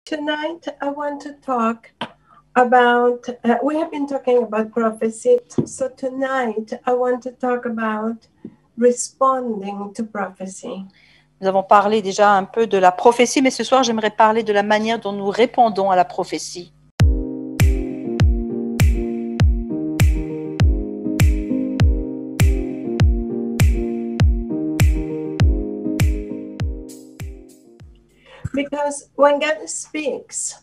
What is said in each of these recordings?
Tonight, I want to talk about, we have been talking about prophecy. So tonight, I want to talk about responding to prophecy. Nous avons parlé déjà un peu de la prophétie, mais ce soir, j'aimerais parler de la manière dont nous répondons à la prophétie. Because when God speaks,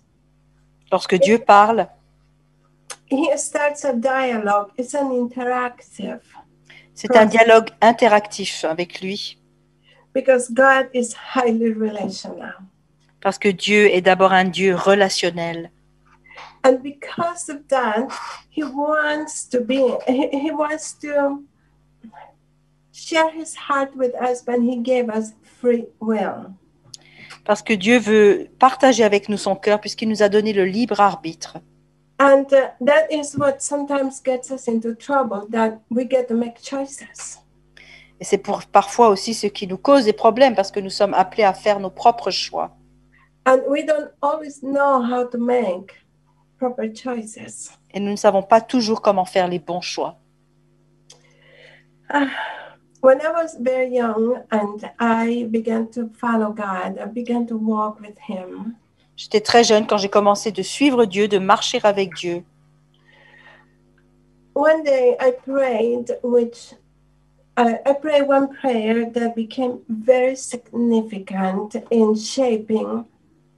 Lorsque Dieu parle, He starts a dialogue. It's an interactive. c'est un dialogue interactif avec lui, Because God is highly relational. parce que Dieu est d'abord un Dieu relationnel. And because of that, He wants to share His heart with us when He gave us free will. Parce que Dieu veut partager avec nous son cœur, puisqu'il nous a donné le libre arbitre. And that is what sometimes gets us into trouble, that we get to make choices. Et c'est parfois aussi ce qui nous cause des problèmes, parce que nous sommes appelés à faire nos propres choix. And we don't always know how to make proper choices. Et nous ne savons pas toujours comment faire les bons choix. When I was very young and I began to follow God, I began to walk with Him. J'étais très jeune quand j'ai commencé de suivre Dieu, de marcher avec Dieu. One day I prayed, I prayed one prayer that became very significant in shaping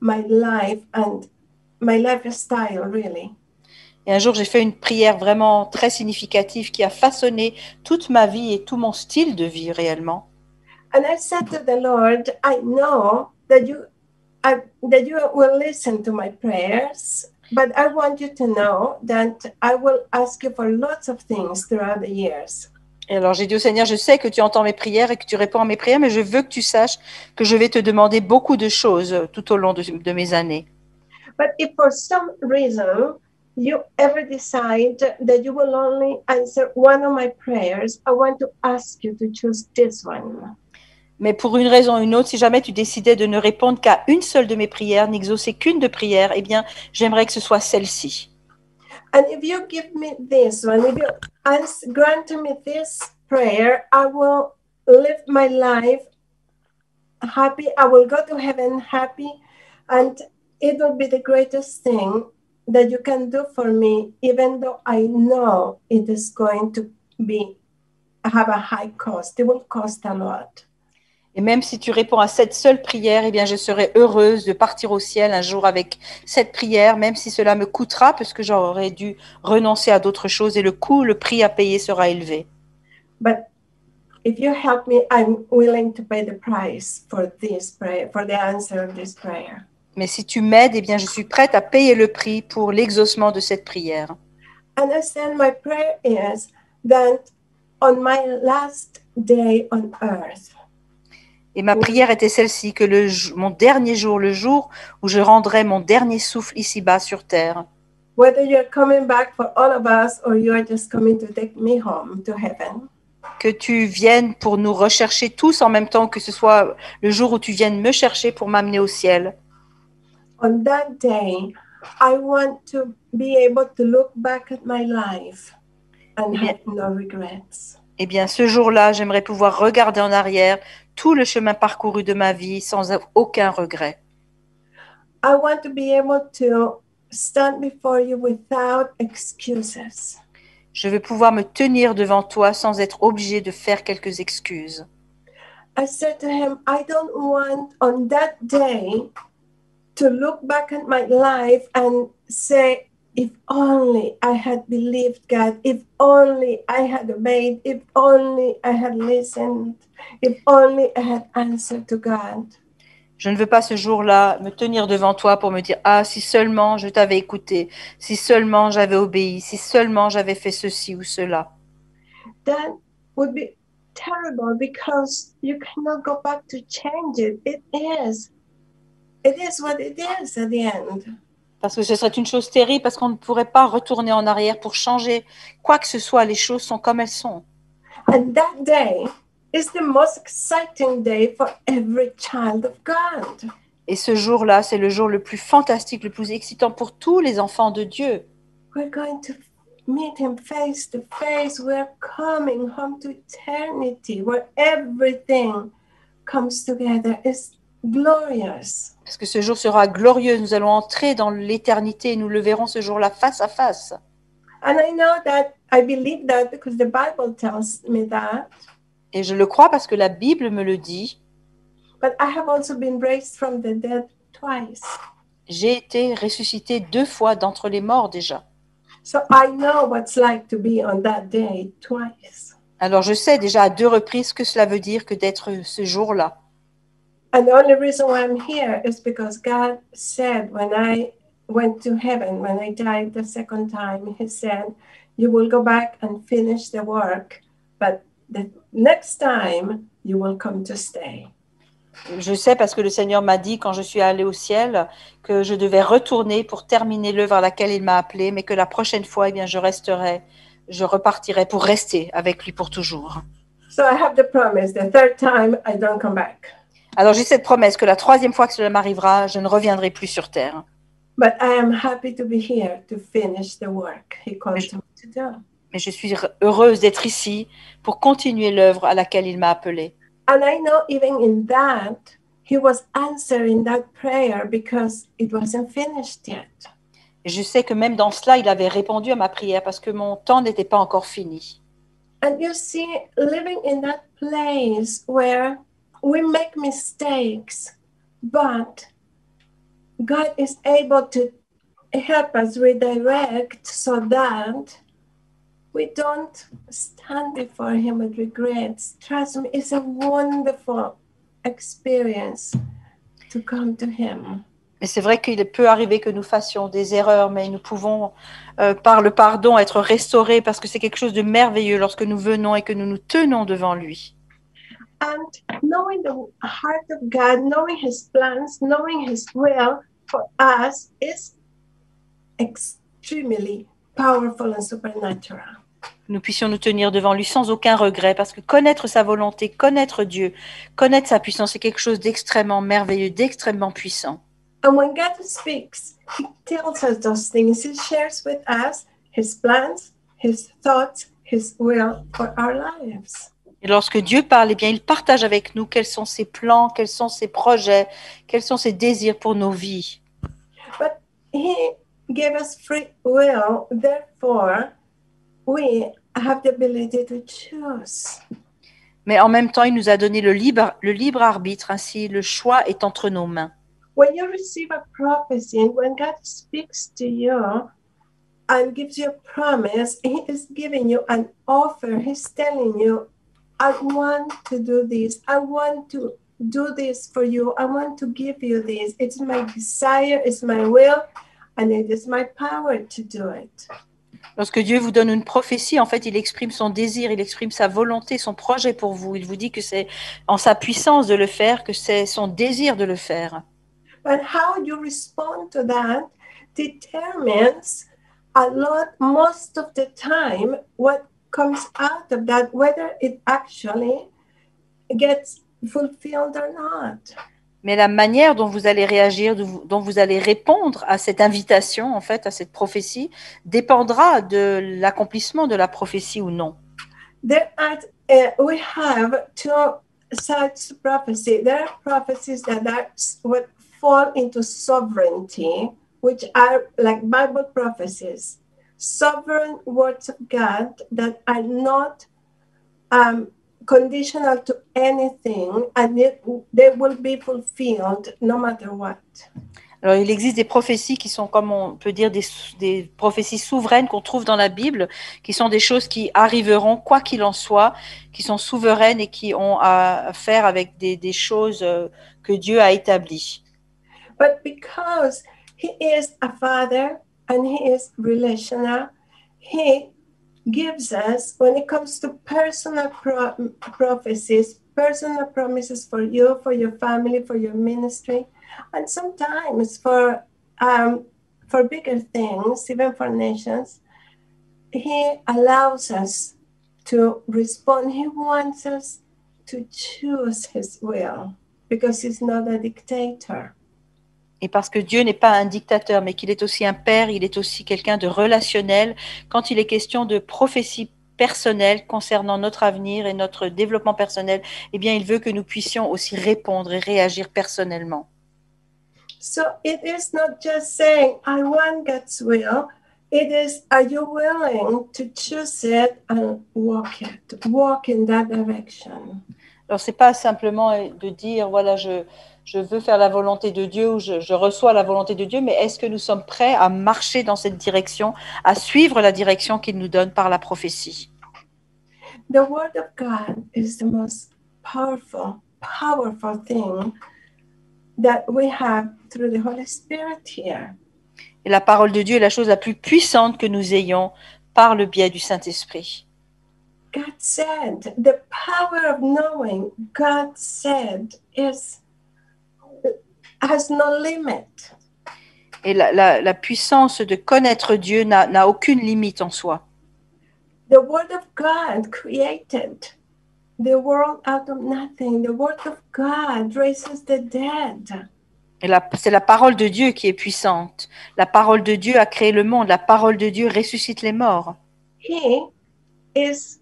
my life and my lifestyle, really. Et un jour, j'ai fait une prière vraiment très significative qui a façonné toute ma vie et tout mon style de vie réellement. And I said to the Lord, I know that you will listen to my prayers, but I want you to know that I will ask you for lots of things throughout the years. Et alors j'ai dit au Seigneur, je sais que tu entends mes prières et que tu réponds à mes prières, mais je veux que tu saches que je vais te demander beaucoup de choses tout au long de mes années. But if for some reason you ever decide that you will only answer one of my prayers, I want to ask you to choose this one. Mais pour une raison ou une autre, si jamais tu décidais de ne répondre qu'à une seule de mes prières, n'exaucer qu'une de prières, eh bien, j'aimerais que ce soit celle-ci. And if you give me this one, if you grant me this prayer, I will live my life happy. I will go to heaven happy, and it will be the greatest thing that you can do for me, even though I know it is going to have a high cost. It will cost a lot. Et même si tu réponds à cette seule prière, eh bien, je serai heureuse de partir au ciel un jour avec cette prière, même si cela me coûtera, parce que j'aurais dû renoncer à d'autres choses et le prix à payer sera élevé. But if you help me, I'm willing to pay the price for this prayer, for the answer of this prayer. Mais si tu m'aides, eh bien, je suis prête à payer le prix pour l'exaucement de cette prière. And I said, my prayer is that on my last day on earth, Et ma prière était celle-ci, que mon dernier jour, le jour où je rendrai mon dernier souffle ici-bas sur terre, whether you're coming back for all of us or you're just coming to take me home to heaven, que tu viennes pour nous rechercher tous en même temps, que ce soit le jour où tu viennes me chercher pour m'amener au ciel. on that day, I want to be able to look back at my life and have no regrets. Eh bien, ce jour-là, j'aimerais pouvoir regarder en arrière tout le chemin parcouru de ma vie sans aucun regret. I want to be able to stand before you without excuses. Je veux pouvoir me tenir devant toi sans être obligée de faire quelques excuses. I said to him, I don't want on that day to look back at my life and say, if only I had believed God, if only I had obeyed, if only I had listened, if only I had answered to God. Je ne veux pas ce jour-là me tenir devant toi pour me dire « Ah, si seulement je t'avais écouté, si seulement j'avais obéi, si seulement j'avais fait ceci ou cela. » That would be terrible because you cannot go back to change it. It is what it is at the end. Parce que ce serait une chose terrible parce qu'on ne pourrait pas retourner en arrière pour changer quoi que ce soit. Les choses sont comme elles sont. And that day is the most exciting day for every child of God. Et ce jour-là, c'est le jour le plus fantastique, le plus excitant pour tous les enfants de Dieu. We're going to meet him face to face. We're coming home to eternity where everything comes together. It's glorious. Parce que ce jour sera glorieux. Nous allons entrer dans l'éternité et nous le verrons ce jour-là face à face. And I know that I believe that because the Bible tells me that. Et je le crois parce que la Bible me le dit. But I have also been raised from the dead twice. J'ai été ressuscité 2 fois d'entre les morts déjà. So I know what's like to be on that day twice. Alors je sais déjà à 2 reprises ce que cela veut dire que d'être ce jour-là. And the only reason why I'm here is because God said when I went to heaven, when I died the second time, He said, you will go back and finish the work, but the next time you will come to stay. Je sais parce que le Seigneur m'a dit quand je suis allée au ciel que je devais retourner pour terminer l'œuvre à laquelle il m'a appelée, mais que la prochaine fois, eh bien, je repartirai pour rester avec lui pour toujours. So I have the promise, the third time I don't come back. Alors j'ai cette promesse que la 3e fois que cela m'arrivera, je ne reviendrai plus sur terre. But I am happy to be here to finish the work He called me to do. Mais je suis heureuse d'être ici pour continuer l'œuvre à laquelle il m'a appelée. And I know even in that, He was answering that prayer because it wasn't finished yet. Et je sais que même dans cela, il avait répondu à ma prière parce que mon temps n'était pas encore fini. And you see, living in that place where we make mistakes, but God is able to help us redirect so that we don't stand before Him with regrets. Trust me, it's a wonderful experience to come to Him. Mais c'est vrai qu'il peut arriver que nous fassions des erreurs, mais nous pouvons, par le pardon, être restaurés parce que c'est quelque chose de merveilleux lorsque nous venons et que nous nous tenons devant lui. And knowing the heart of God, knowing His plans, knowing His will for us is extremely powerful and supernatural. Nous puissions nous tenir devant lui sans aucun regret parce que connaître sa volonté, connaître Dieu, connaître sa puissance, c'est quelque chose d'extrêmement merveilleux, d'extrêmement puissant. And when God speaks, He tells us those things. He shares with us His plans, His thoughts, His will for our lives. Et lorsque Dieu parle, eh bien, il partage avec nous quels sont ses plans, quels sont ses projets, quels sont ses désirs pour nos vies. But He gave us free will, therefore, we have the ability to choose. Mais en même temps, il nous a donné le libre arbitre, ainsi le choix est entre nos mains. When you receive a prophecy and when God speaks to you and gives you a promise, He is giving you an offer. He's telling you, I want to do this. I want to do this for you. I want to give you this. It's my desire, it's my will, and it is my power to do it. Lorsque Dieu vous donne une prophétie, en fait, il exprime son désir, il exprime sa volonté, son projet pour vous. Il vous dit que c'est en sa puissance de le faire, que c'est son désir de le faire. But how you respond to that determines a lot, most of the time, what comes out of that, whether it actually gets fulfilled or not. Mais la manière dont vous allez réagir, dont vous allez répondre à cette invitation, en fait, à cette prophétie, dépendra de l'accomplissement de la prophétie ou non. We have two such prophecy. There are prophecies that are what fall into sovereignty, which are like Bible prophecies, sovereign words of God that are not conditional to anything, and they will be fulfilled no matter what. Alors, il existe des prophéties qui sont, comme on peut dire, des prophéties souveraines qu'on trouve dans la Bible, qui sont des choses qui arriveront, quoi qu'il en soit, qui sont souveraines et qui ont à faire avec des choses que Dieu a établies. But because He is a Father and He is relational, He gives us, when it comes to personal prophecies, personal promises for you, for your family, for your ministry, and sometimes for bigger things, even for nations, He allows us to respond. He wants us to choose His will because He's not a dictator. Et parce que Dieu n'est pas un dictateur, mais qu'il est aussi un père, il est aussi quelqu'un de relationnel. Quand il est question de prophétie personnelle concernant notre avenir et notre développement personnel, eh bien, il veut que nous puissions aussi répondre et réagir personnellement. So it is not just saying, I want God's will. It is, are you willing to choose it and walk in that direction? Alors, c'est pas simplement de dire, voilà, je veux faire la volonté de Dieu ou je reçois la volonté de Dieu, mais est-ce que nous sommes prêts à marcher dans cette direction, à suivre la direction qu'il nous donne par la prophétie? The Word of God is the most powerful thing that we have through the Holy Spirit here. Et la parole de Dieu est la chose la plus puissante que nous ayons par le biais du Saint-Esprit. God said, the power of knowing God said has no limit. Et la puissance de connaître Dieu n'a aucune limite en soi. The Word of God created the world out of nothing. The Word of God raises the dead. Et c'est la parole de Dieu qui est puissante. La parole de Dieu a créé le monde. La parole de Dieu ressuscite les morts. He is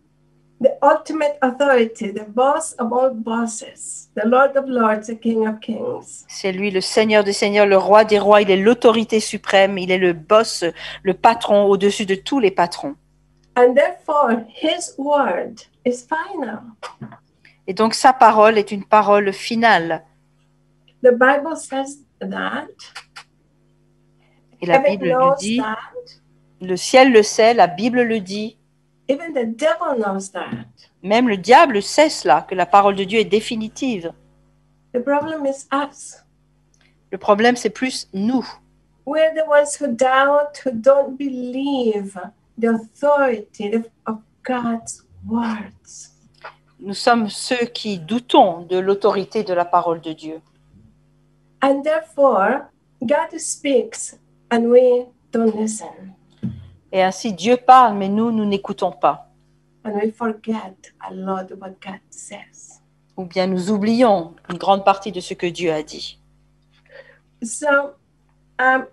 the ultimate authority, the boss of all bosses, the Lord of lords, the King of kings. C'est lui le Seigneur des seigneurs, le roi des rois. Il est l'autorité suprême. Il est le boss, le patron au-dessus de tous les patrons. And therefore, his word is final. Et donc sa parole est une parole finale. The Bible says that. Et la Heaven Bible le knows dit. that. Le ciel le sait, la Bible le dit. Even the devil knows that. Même le diable sait cela, que la parole de Dieu est définitive. The problem is us. Le problème, c'est plus nous. We're the ones who doubt, who don't believe the authority of God's words. Nous sommes ceux qui doutons de l'autorité de la parole de Dieu. And therefore, God speaks and we don't listen. Et ainsi, Dieu parle, mais nous n'écoutons pas. And we forget a lot of what God says. Ou bien nous oublions une grande partie de ce que Dieu a dit. So, I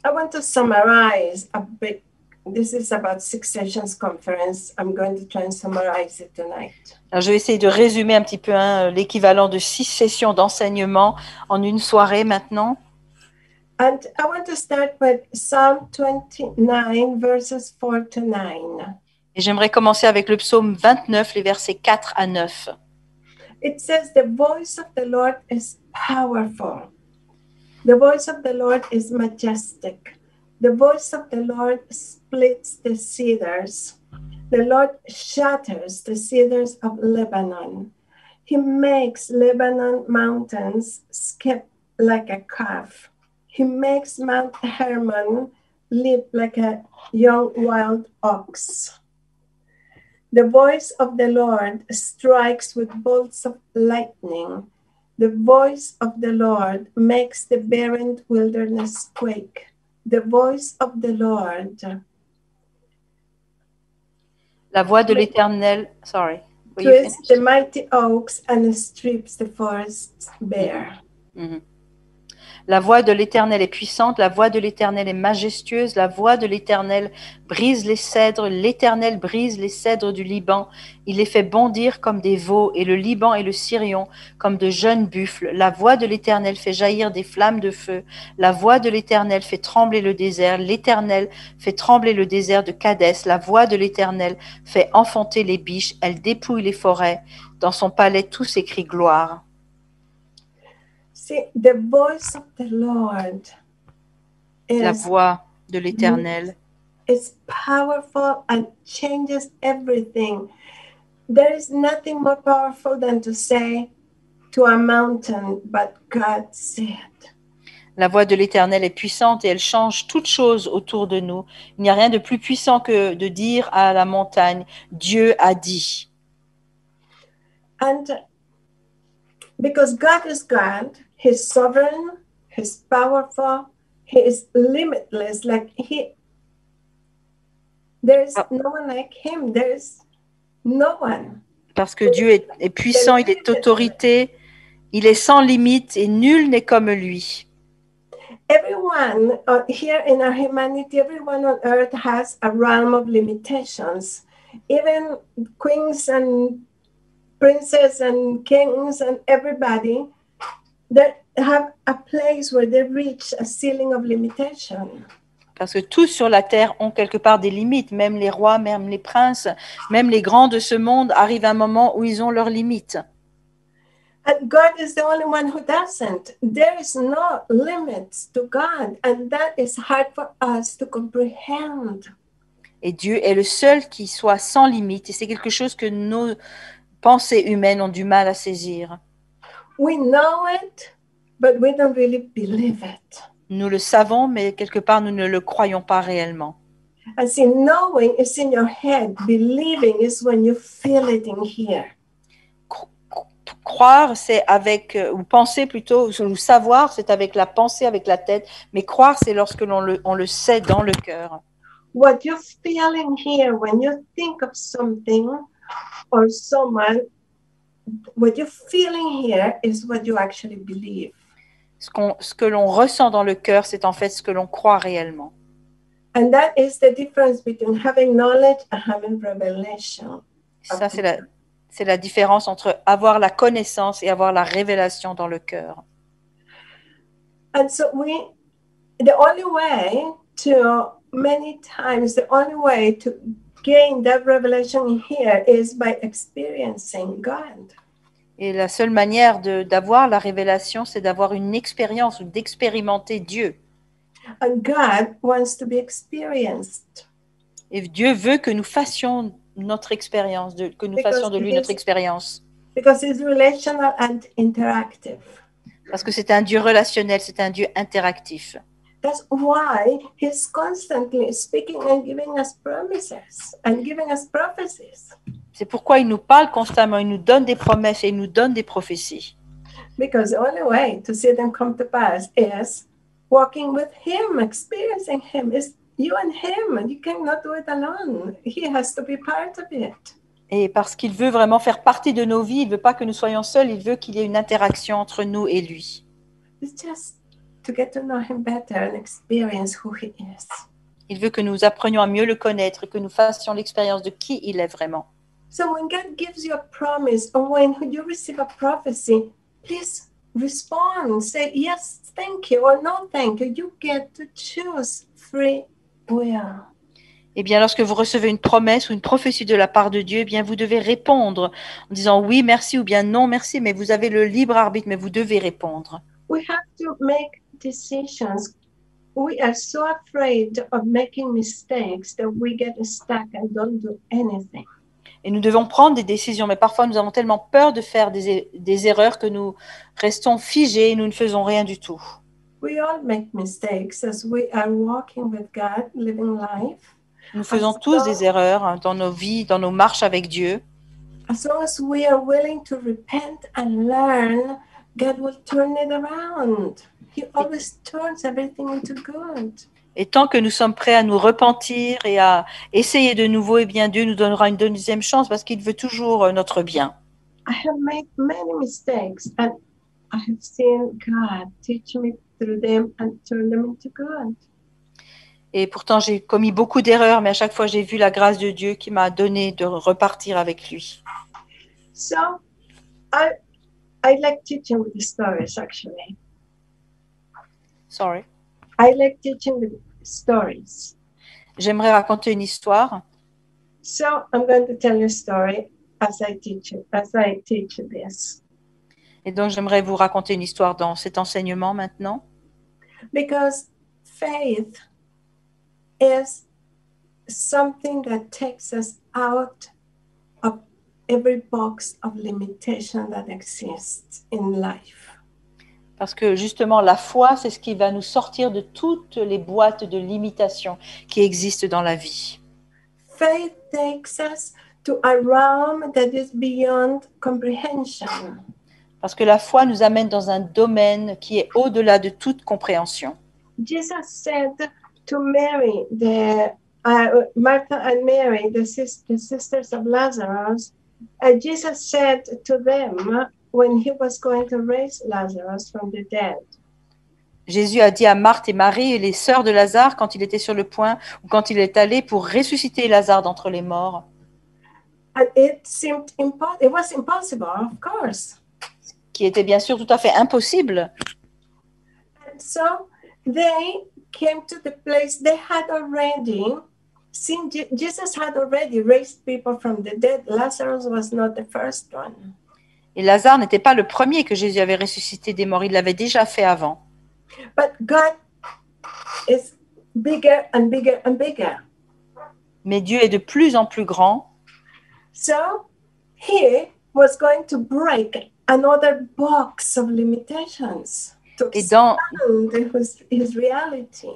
want to summarize a bit. This is about 6 sessions conference. I'm going to try and summarize it tonight. Alors, je vais essayer de résumer un petit peu l'équivalent de 6 sessions d'enseignement en une soirée maintenant. And I want to start with Psalm 29, verses 4 to 9. Et j'aimerais commencer avec le psaume 29, les versets 4 à 9. It says, the voice of the Lord is powerful. The voice of the Lord is majestic. The voice of the Lord splits the cedars. The Lord shatters the cedars of Lebanon. He makes Lebanon mountains skip like a calf. He makes Mount Hermon leap like a young wild ox. The voice of the Lord strikes with bolts of lightning. The voice of the Lord makes the barren wilderness quake. The voice of the Lord. La voix de l'Éternel, sorry. Twists the mighty oaks and strips the forests bare. Mm-hmm. La voix de l'Éternel est puissante, la voix de l'Éternel est majestueuse, la voix de l'Éternel brise les cèdres, l'Éternel brise les cèdres du Liban, il les fait bondir comme des veaux, et le Liban et le Sirion comme de jeunes buffles. La voix de l'Éternel fait jaillir des flammes de feu, la voix de l'Éternel fait trembler le désert, l'Éternel fait trembler le désert de Kadès, la voix de l'Éternel fait enfanter les biches, elle dépouille les forêts, dans son palais tout s'écrie gloire. See, the voice of the Lord La voix de l'Éternel is powerful and changes everything. There is nothing more powerful than to say to a mountain, but God said. La voix de l'Éternel est puissante et elle change toutes choses autour de nous. Il n'y a rien de plus puissant que de dire à la montagne, Dieu a dit. And because God is God, He's sovereign, He's powerful, He is limitless. Like there is no one like Him. There is no one. Parce que Dieu est puissant, il est autorité, il est sans limite et nul n'est comme lui. everyone here in our humanity, everyone on earth has a realm of limitations. Even queens and princes and kings and everybody that have a place where they reach a ceiling of limitation. Parce que tous sur la terre ont quelque part des limites, même les rois, même les princes, même les grands de ce monde arrivent à un moment où ils ont leurs limites. And God is the only one who doesn't. There is no limits to God, and that is hard for us to comprehend. Et Dieu est le seul qui soit sans limite. Et c'est quelque chose que nos pensées humaines ont du mal à saisir. We know it, but we don't really believe it. Nous le savons, mais quelque part, nous ne le croyons pas réellement. And see, knowing is in your head. Believing is when you feel it in here. Croire, c'est avec, ou penser plutôt, ou savoir, c'est avec la pensée, avec la tête. Mais croire, c'est lorsque on le sait dans le cœur. What you're feeling here when you think of something or someone, what you're feeling here is what you actually believe. Ce que l'on ressent dans le cœur, c'est en fait ce que l'on croit réellement. And that is the difference between having knowledge and having revelation. Ça, c'est la différence entre avoir la connaissance et avoir la révélation dans le cœur. And so the only way to, many times, the only way to gain that revelation here is by experiencing God. Et la seule manière d'avoir la révélation, c'est d'avoir une expérience ou d'expérimenter Dieu. And God wants to be experienced. Et Dieu veut que nous fassions notre expérience, que nous fassions de lui notre expérience. Because it's relational and interactive. Parce que c'est un Dieu relationnel, c'est un Dieu interactif. That's why he's constantly speaking and giving us promises and giving us prophecies. C'est pourquoi il nous parle constamment, il nous donne des promesses et il nous donne des prophéties. Because the only way to see them come to pass is walking with him, experiencing him. It's you and him. You cannot do it alone. He has to be part of it. Et parce qu'il veut vraiment faire partie de nos vies, il ne veut pas que nous soyons seuls, il veut qu'il y ait une interaction entre nous et lui. It's just to get to know him better and experience who he is. Il veut que nous apprenions à mieux le connaître et que nous fassions l'expérience de qui il est vraiment. So when God gives you a promise or when you receive a prophecy, please respond. Say yes, thank you, or no, thank you. You get to choose free will. Eh bien, lorsque vous recevez une promesse ou une prophétie de la part de Dieu, eh bien, vous devez répondre en disant oui, merci ou bien non, merci, mais vous avez le libre arbitre, mais vous devez répondre. We have to make decisions. We are so afraid of making mistakes that we get stuck and don't do anything. Et nous devons prendre des décisions, mais parfois nous avons tellement peur de faire des erreurs que nous restons figés et nous ne faisons rien du tout. We all make mistakes as we are walking with God, living life. Nous faisons tous des erreurs dans nos vies, dans nos marches avec Dieu. As long as we are willing to repent and learn, God will turn it around. He always turns everything into good. Et tant que nous sommes prêts à nous repentir et à essayer de nouveau, eh bien Dieu nous donnera une deuxième chance parce qu'il veut toujours notre bien. I have made many mistakes and I have seen God teach me through them and turn them into good. Et pourtant, j'ai commis beaucoup d'erreurs, mais à chaque fois, j'ai vu la grâce de Dieu qui m'a donné de repartir avec lui. So, I like teaching with the stories, actually. Sorry. I like teaching with stories. J'aimerais raconter une histoire. So, I'm going to tell you a story as I teach this. Et donc, j'aimerais vous raconter une histoire dans cet enseignement maintenant. Because faith is something that takes us out of every box of limitation that exists in life. Parce que justement, la foi, c'est ce qui va nous sortir de toutes les boîtes de limitations qui existent dans la vie. Faith takes us to a realm that is beyond comprehension. Parce que la foi nous amène dans un domaine qui est au-delà de toute compréhension. Jesus said to Mary, Martha and Mary, the sisters of Lazarus, Jesus said to them when he was going to raise Lazarus from the dead. Jésus a dit à Marthe et Marie, les sœurs de Lazare, quand il était sur le point, ou quand il est allé pour ressusciter Lazare d'entre les morts. And it was impossible, of course. Qui était bien sûr tout à fait impossible. And so they came to the place they had already seen. Jesus had already raised people from the dead. Lazarus was not the first one. Et Lazare n'était pas le premier que Jésus avait ressuscité des morts, il l'avait déjà fait avant. But God is bigger and bigger and bigger. Mais Dieu est de plus en plus grand. So he was going to break another box of limitations to Et dans his reality.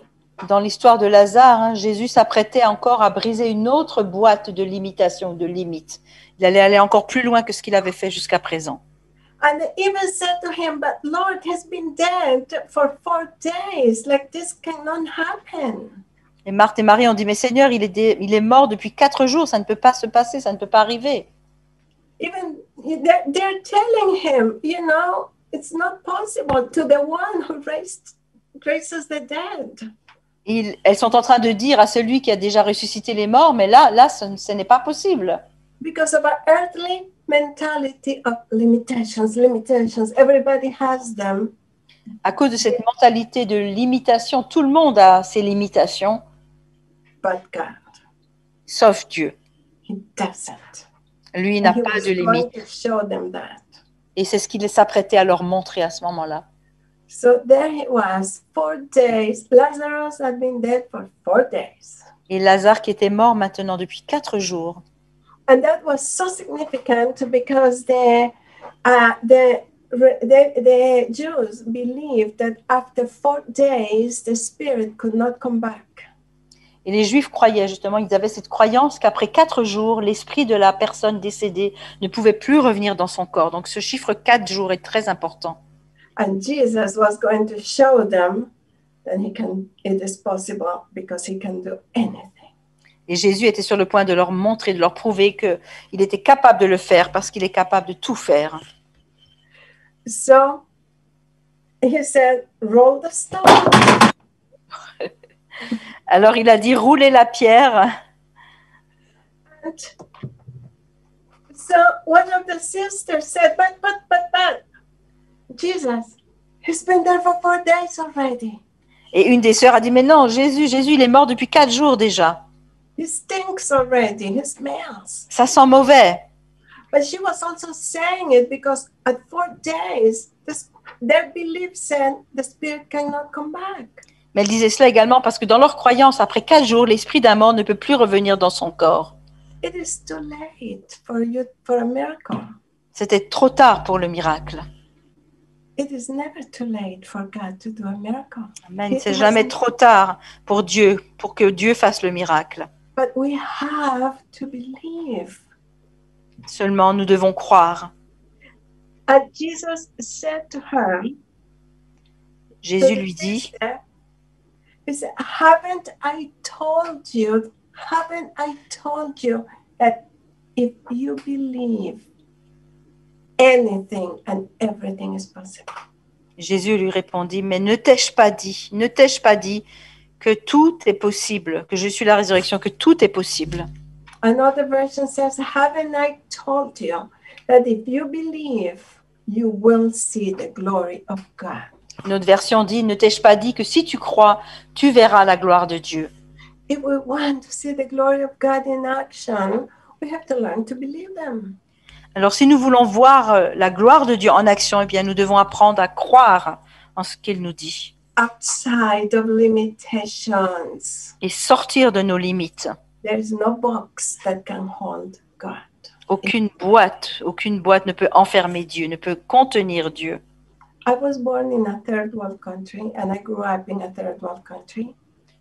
Dans l'histoire de Lazare, Jésus s'apprêtait encore à briser une autre boîte de limitations, de limites. Il allait aller encore plus loin que ce qu'il avait fait jusqu'à présent. And they even said to him, "But Lord has been dead for 4 days. Like this cannot happen." Et Marthe et Marie ont dit, mais Seigneur, il est mort depuis 4 jours, ça ne peut pas se passer, ça ne peut pas arriver. Even they're telling him, it's not possible to the one who raises the dead. Elles sont en train de dire à celui qui a déjà ressuscité les morts, mais là ce n'est pas possible. Because of our earthly mentality of limitations. Everybody has them. À cause de cette mentalité de limitation, tout le monde a ses limitations. But God, sauf Dieu. He doesn't. Lui n'a pas de limite. Et c'est ce qu'il s'apprêtait à leur montrer à ce moment-là. So there he was, 4 days. Lazarus had been dead for 4 days. Et Lazare qui était mort maintenant depuis 4 jours. And that was so significant because the Jews believed that after 4 days the spirit could not come back. Et les Juifs croyaient justement, ils avaient cette croyance qu'après 4 jours, l'esprit de la personne décédée ne pouvait plus revenir dans son corps. Donc ce chiffre 4 jours est très important. And Jesus was going to show them that it is possible because he can do anything. Et Jésus était sur le point de leur montrer, de leur prouver qu'il était capable de le faire parce qu'il est capable de tout faire. So he said, roll the stone. Alors il a dit, roulez la pierre. And so one of the sisters said, but, Jesus, he's been there for 4 days already. Et une des sœurs a dit, mais non, Jésus, il est mort depuis 4 jours déjà. He stinks already, he smells. Ça sent mauvais. But she was also saying it because at 4 days, their belief said the spirit cannot come back. Mais elle disait cela également parce que dans leur croyance, après 4 jours, l'esprit d'un mort ne peut plus revenir dans son corps. It is too late for a miracle. C'était trop tard pour le miracle. It is never too late for God to do a miracle. Amen. C'est jamais trop tard pour Dieu, pour que Dieu fasse le miracle. But we have to believe. Seulement, nous devons croire. And Jesus said to her, Jésus lui dit, he said, haven't I told you that if you believe, anything and everything is possible. Jésus lui répondit, mais ne t'ai-je pas dit que tout est possible, que je suis la résurrection, que tout est possible. Another version says, haven't I told you that if you believe, you will see the glory of God. Une autre version dit, ne t'ai-je pas dit que si tu crois, tu verras la gloire de Dieu. If we want to see the glory of God in action, we have to learn to believe them. Alors, si nous voulons voir la gloire de Dieu en action, eh bien, nous devons apprendre à croire en ce qu'il nous dit. Outside of limitations, et sortir de nos limites. there is no box that can hold God. Aucune boîte ne peut enfermer Dieu, ne peut contenir Dieu. I was born in a third world country and I grew up in a third world country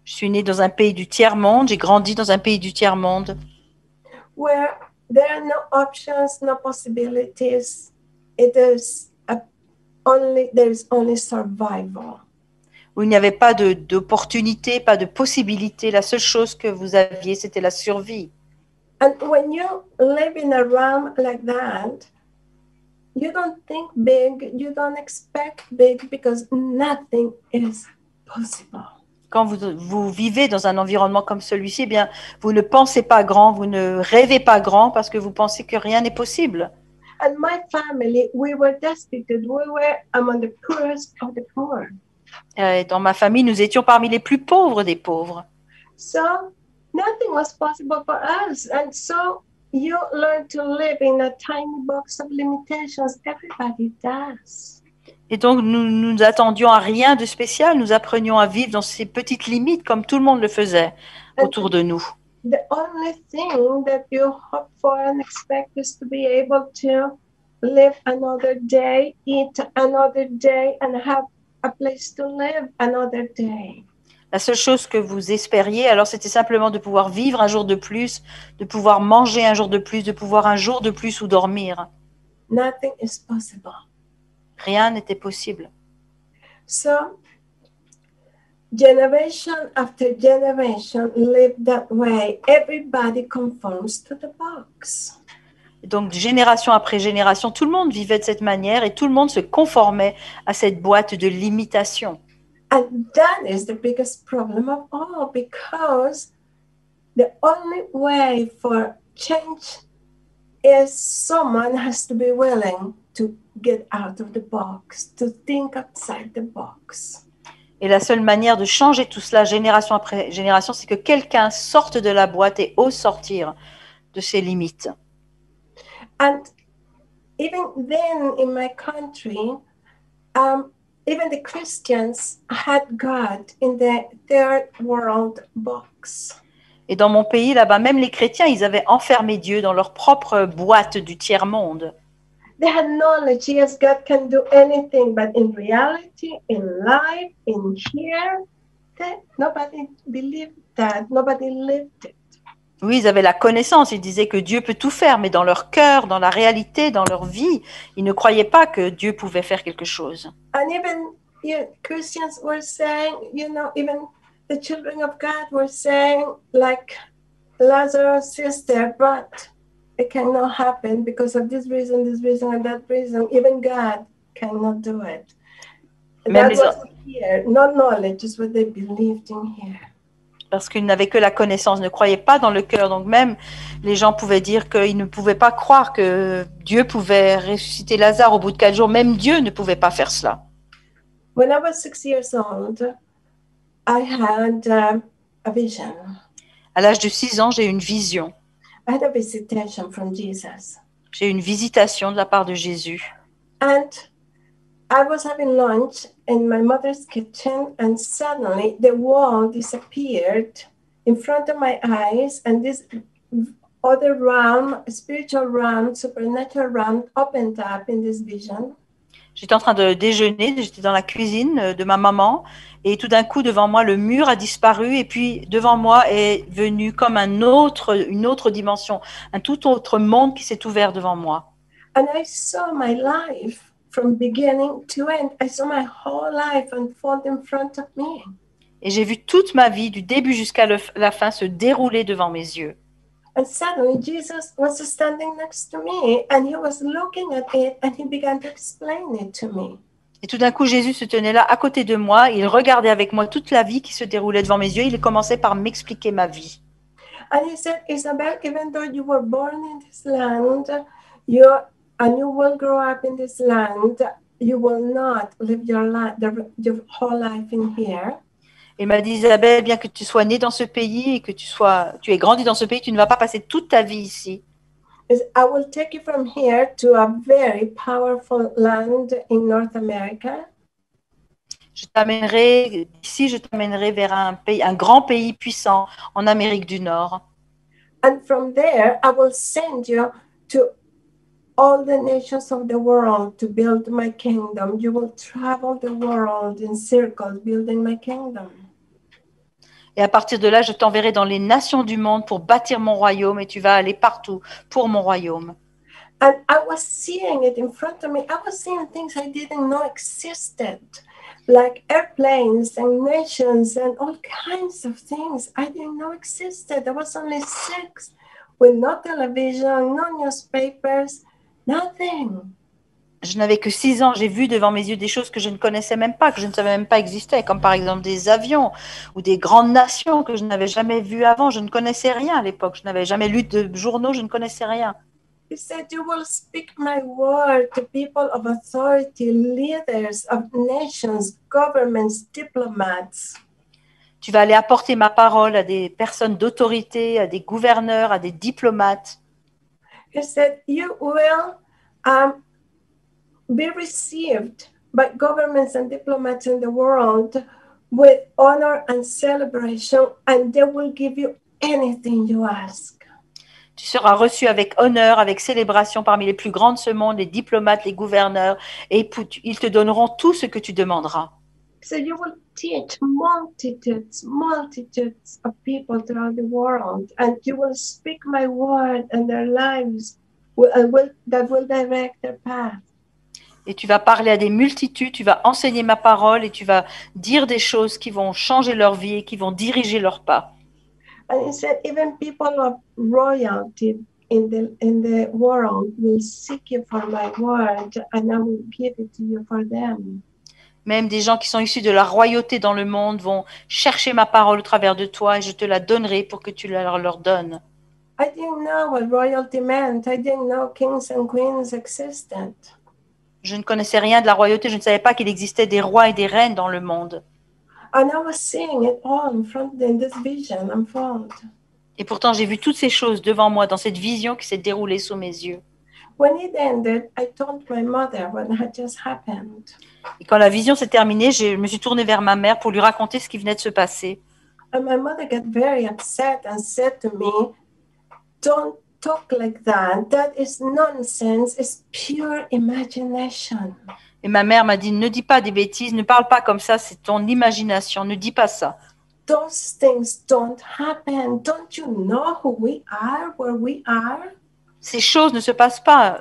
Je suis née dans un pays du tiers-monde, j'ai grandi dans un pays du tiers-monde where there are no options, no possibilities. There is only survival. où il n'y avait pas d'opportunité, pas de possibilité. La seule chose que vous aviez, c'était la survie. And when you live in a realm like that, You don't think big, you don't expect big because nothing is possible. Quand vous vivez dans un environnement comme celui-ci, eh bien, vous ne pensez pas grand, vous ne rêvez pas grand parce que vous pensez que rien n'est possible. And my family, we were destitute. We were among the poorest of the poor. Dans ma famille, nous étions parmi les plus pauvres des pauvres. So nothing was possible for us. And so you learn to live in a tiny box of limitations. Everybody does. Et donc, nous nous attendions à rien de spécial. Nous apprenions à vivre dans ces petites limites comme tout le monde le faisait autour de nous. The only thing that you hope for and expect is to be able to live another day, eat another day, and have a place to live another day. La seule chose que vous espériez, alors, c'était simplement de pouvoir vivre un jour de plus, de pouvoir manger un jour de plus, de pouvoir un jour de plus ou dormir. Nothing is possible. Rien n'était possible. So, generation after generation live that way. Everybody conforms to the box. Et donc, génération après génération, tout le monde vivait de cette manière et tout le monde se conformait à cette boîte de limitation. And that is the biggest problem of all, because the only way for change is someone has to be willing to get out of the box, to think outside the box. Et la seule manière de changer tout cela, génération après génération, c'est que quelqu'un sorte de la boîte et ose sortir de ses limites. And even then in my country, even the Christians had God in the third world box. Et dans mon pays, là-bas, même les chrétiens, ils avaient enfermé Dieu dans leur propre boîte du tiers-monde. They had knowledge, yes, God can do anything, but in reality, in life, in here, nobody believed that, nobody lived it. Oui, ils avaient la connaissance, ils disaient que Dieu peut tout faire, mais dans leur cœur, dans la réalité, dans leur vie, ils ne croyaient pas que Dieu pouvait faire quelque chose. And even Christians were saying, even the children of God were saying, like Lazarus' sister, but it cannot happen because of this reason, and that reason. Even God cannot do it. Même That was here, not knowledge, is what they believed in here. Parce qu'ils n'avaient que la connaissance, ne croyaient pas dans le cœur. Donc même les gens pouvaient dire qu'ils ne pouvaient pas croire que Dieu pouvait ressusciter Lazare au bout de 4 jours. Même Dieu ne pouvait pas faire cela. When I was 6 years old, I had a vision. À l'âge de 6 ans, j'ai eu une vision. I had a visitation from Jesus. J'ai eu une visitation de la part de Jésus. And I was having lunch in my mother's kitchen, and suddenly the wall disappeared in front of my eyes, and this other realm, spiritual realm, supernatural realm, opened up in this vision. J'étais en train de déjeuner, j'étais dans la cuisine de ma maman, et tout d'un coup, devant moi, le mur a disparu, et puis devant moi est venu comme une autre dimension, un tout autre monde qui s'est ouvert devant moi. And I saw my life from beginning to end. I saw my whole life unfold in front of me. Et j'ai vu toute ma vie, du début jusqu'à la fin, se dérouler devant mes yeux. And suddenly Jesus was standing next to me, and he was looking at it, and he began to explain it to me. Et tout d'un coup, Jésus se tenait là à côté de moi, il regardait avec moi toute la vie qui se déroulait devant mes yeux, il commençait par m'expliquer ma vie. And he said, Isabel, even though you were born in this land, and you will grow up in this land, you will not live your whole life in here. Il m'a dit, Isabelle, bien que tu sois née dans ce pays et que tu aies grandi dans ce pays, tu ne vas pas passer toute ta vie ici. I will take you from here to a very powerful land in North America. Je t'amènerai vers un grand pays puissant en Amérique du Nord. And from there, I will send you to all the nations of the world to build my kingdom. You will travel the world in circles building my kingdom. Et à partir de là, je t'enverrai dans les nations du monde pour bâtir mon royaume et tu vas aller partout pour mon royaume. And I was seeing it in front of me. I was seeing things I didn't know existed, like airplanes and nations and all kinds of things I didn't know existed. I was only 6 with no television, no newspapers, nothing. Je n'avais que 6 ans, j'ai vu devant mes yeux des choses que je ne connaissais même pas, que je ne savais même pas existaient, comme par exemple des avions ou des grandes nations que je n'avais jamais vues avant. Je ne connaissais rien à l'époque, je n'avais jamais lu de journaux, je ne connaissais rien. He said, you will speak my word to people of authority, leaders of nations, governments, diplomats. Tu vas aller apporter ma parole à des personnes d'autorité, à des gouverneurs, à des diplomates. He said, you will be received by governments and diplomats in the world with honor and celebration, and they will give you anything you ask. Tu seras reçu avec honneur, avec célébration parmi les plus grands de ce monde, les diplomates, les gouverneurs, et ils te donneront tout ce que tu demanderas. So you will teach multitudes of people throughout the world, and you will speak my word, and their lives that will direct their path. Et tu vas parler à des multitudes, tu vas enseigner ma parole et tu vas dire des choses qui vont changer leur vie et qui vont diriger leurs pas. And he said, even people of royalty in the world will seek you for my word, and I will give it to you for them. Même des gens qui sont issus de la royauté dans le monde vont chercher ma parole au travers de toi et je te la donnerai pour que tu leur donnes. I didn't know what royalty meant. I didn't know kings and queens existed. Je ne connaissais rien de la royauté, je ne savais pas qu'il existait des rois et des reines dans le monde. And I was seeing it all in this vision unfold. Et pourtant, j'ai vu toutes ces choses devant moi dans cette vision qui s'est déroulée sous mes yeux. When it ended, I told my mother what had just happened. Et quand la vision s'est terminée, je me suis tournée vers ma mère pour lui raconter ce qui venait de se passer. And my mother got very upset and said to me, don't talk like that. That is nonsense. It's pure imagination. Et ma mère m'a dit, ne dis pas des bêtises, ne parle pas comme ça, c'est ton imagination, ne dis pas ça. Those things don't happen. Don't you know who we are, where we are? Ces choses ne se passent pas,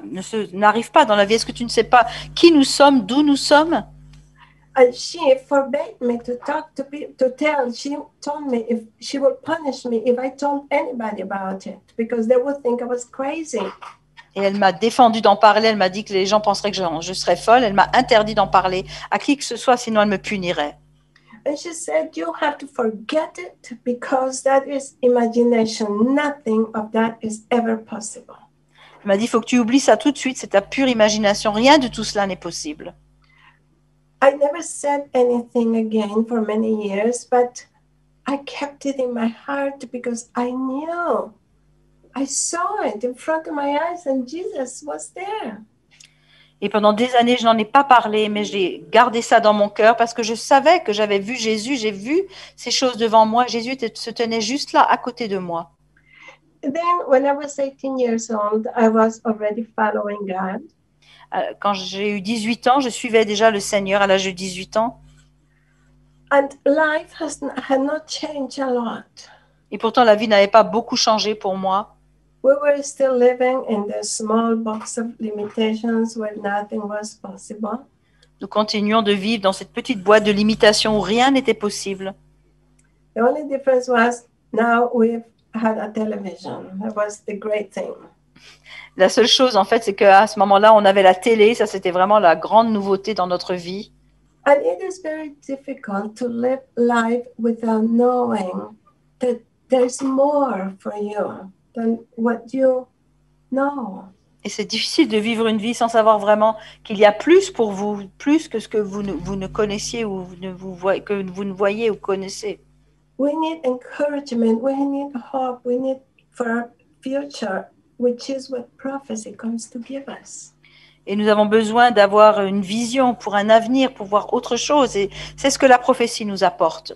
n'arrivent pas dans la vie. Est-ce que tu ne sais pas qui nous sommes, d'où nous sommes? And she forbade me to talk to tell. She told me if she would punish me if I told anybody about it because they would think I was crazy. Et elle m'a défendu d'en parler. Elle m'a dit que les gens penseraient que je serais folle. Elle m'a interdit d'en parler à qui que ce soit, sinon elle me punirait. And she said, you have to forget it because that is imagination. Nothing of that is ever possible. Elle m'a dit, il faut que tu oublies ça tout de suite. C'est ta pure imagination. Rien de tout cela n'est possible. I never said anything again for many years, but I kept it in my heart because I knew. I saw it in front of my eyes and Jesus was there. Et pendant des années, je n'en ai pas parlé, mais j'ai gardé ça dans mon cœur parce que je savais que j'avais vu Jésus, j'ai vu ces choses devant moi. Jésus se tenait juste là, à côté de moi. Then when I was 18 years old, I was already following God. Quand j'ai eu 18 ans, je suivais déjà le Seigneur à l'âge de 18 ans. And life had not changed a lot. Et pourtant, la vie n'avait pas beaucoup changé pour moi. We were still living in the small box of limitations where nothing was possible. Nous continuons de vivre dans cette petite boîte de limitations où rien n'était possible. The only difference was now we've had a television. That was the great thing. La seule chose, en fait, c'est qu'à ce moment-là, on avait la télé. Ça, c'était vraiment la grande nouveauté dans notre vie. And it is very difficult to live life without knowing that there's more for you than what you know. Et c'est difficile de vivre une vie sans savoir vraiment qu'il y a plus pour vous, plus que ce que vous ne connaissiez ou que vous ne voyez ou connaissez. We need encouragement, we need hope, we need for our future, which is what prophecy comes to give us. Et nous avons besoin d'avoir une vision pour un avenir, pour voir autre chose. Et c'est ce que la prophétie nous apporte.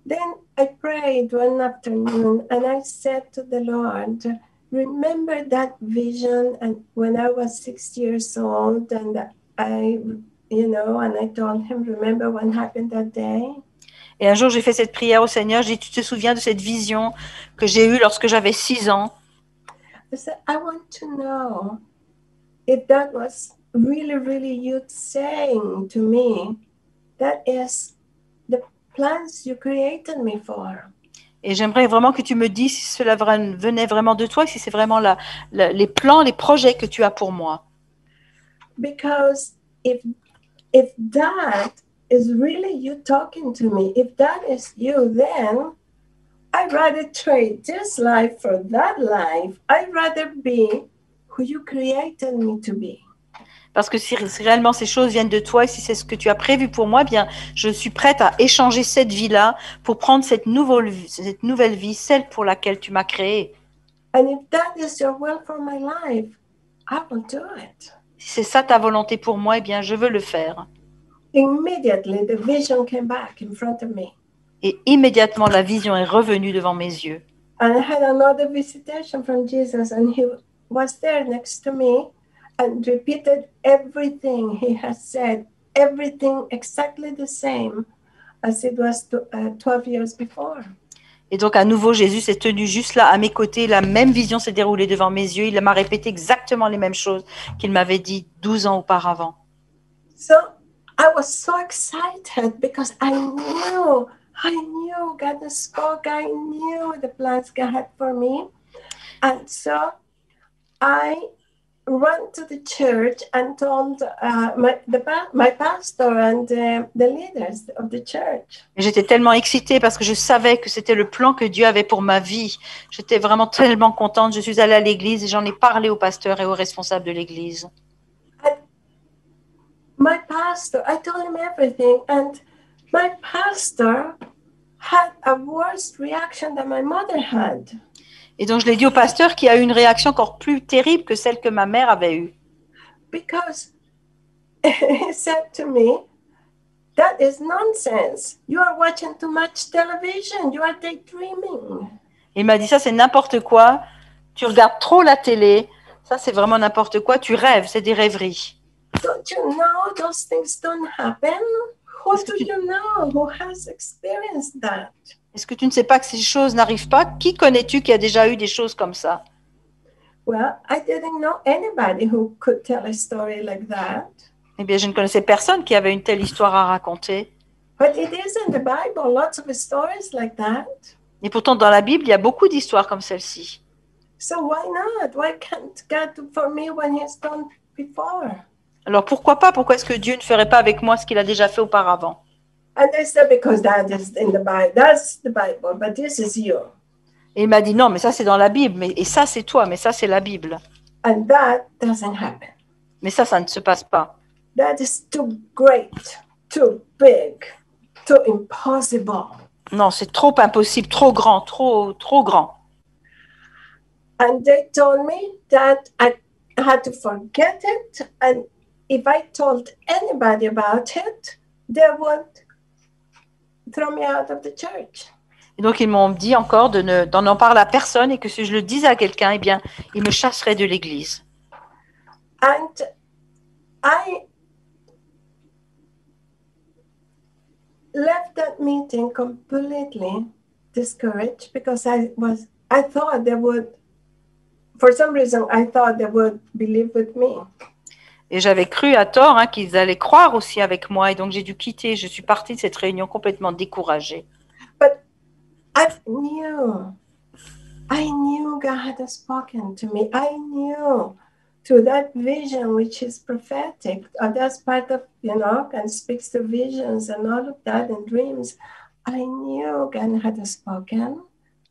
Then I prayed one afternoon and I said to the Lord, remember that vision and when I was 6 years old and I told him, remember what happened that day? Et un jour, j'ai fait cette prière au Seigneur. J'ai dit, tu te souviens de cette vision que j'ai eue lorsque j'avais 6 ans? I said, I want to know if that was really, really you saying to me, that is the plans you created me for. Et j'aimerais vraiment que tu me dises si cela venait vraiment de toi, si c'est vraiment les plans, les projets que tu as pour moi. Because if that is really you talking to me, if that is you, then I'd rather trade this life for that life. I'd rather be who you created me to be. Parce que si réellement ces choses viennent de toi et si c'est ce que tu as prévu pour moi, eh bien, je suis prête à échanger cette vie-là pour prendre cette nouvelle vie, celle pour laquelle tu m'as créée. And if that is your will for my life, I will do it. Si c'est ça ta volonté pour moi, eh bien, je veux le faire. Immediately, the vision came back in front of me. Et immédiatement, la vision est revenue devant mes yeux. And I had another visitation from Jesus, and he was there next to me and repeated everything he had said, everything exactly the same as it was 12 years before. Et donc, à nouveau, Jésus s'est tenu juste là, à mes côtés. La même vision s'est déroulée devant mes yeux. Il m'a répété exactement les mêmes choses qu'il m'avait dit 12 ans auparavant. So I was so excited because I knew God spoke. I knew the plans God had for me. And so I ran to the church and told my pastor and the leaders of the church. J'étais tellement excitée parce que je savais que c'était le plan que Dieu avait pour ma vie. J'étais vraiment tellement contente. Je suis allée à l'église et j'en ai parlé au pasteur et aux responsables de l'église. And my pastor, I told him everything, and my pastor had a worse reaction than my mother had. Et donc, je l'ai dit au pasteur qui a eu une réaction encore plus terrible que celle que ma mère avait eue. Because he said to me, that is nonsense. You are watching too much television. You are daydreaming. Il m'a dit, ça, c'est n'importe quoi. Tu regardes trop la télé. Ça, c'est vraiment n'importe quoi. Tu rêves, c'est des rêveries. Don't you know those things don't happen? Who do you know who has experienced that? Est-ce que tu ne sais pas que ces choses n'arrivent pas? Qui connais-tu qui a déjà eu des choses comme ça? Well, I didn't know anybody who could tell a story like that. Eh bien, je ne connaissais personne qui avait une telle histoire à raconter. But it is in the Bible, lots of stories like that. Et pourtant, dans la Bible, il y a beaucoup d'histoires comme celle-ci. So why not? Why can't God do for me what He's done before? Alors, pourquoi pas? Pourquoi est-ce que Dieu ne ferait pas avec moi ce qu'il a déjà fait auparavant? And they said, because that is in the Bible. That's the Bible, but this is you. Et il m'a dit, non, mais ça, c'est dans la Bible. Et ça, c'est toi, mais ça, c'est la Bible. And that doesn't happen. Mais ça ne se passe pas. That is too great, too big, too impossible. Non, c'est trop impossible, trop grand, trop grand. And they told me that I had to forget it. And if I told anybody about it, they would throw me out of the church. Et donc, ils m'ont dit encore d'en en parler à personne et que si je le disais à quelqu'un, eh bien, ils me chasseraient de l'église. And I left that meeting completely discouraged because I thought they would, for some reason, I thought they would believe with me. Et j'avais cru à tort qu'ils allaient croire aussi avec moi. Et donc, j'ai dû quitter. Je suis partie de cette réunion complètement découragée. But I knew God had spoken to me. I knew through that vision, which is prophetic. That's part of, God speaks to visions and all of that and dreams. I knew God had spoken.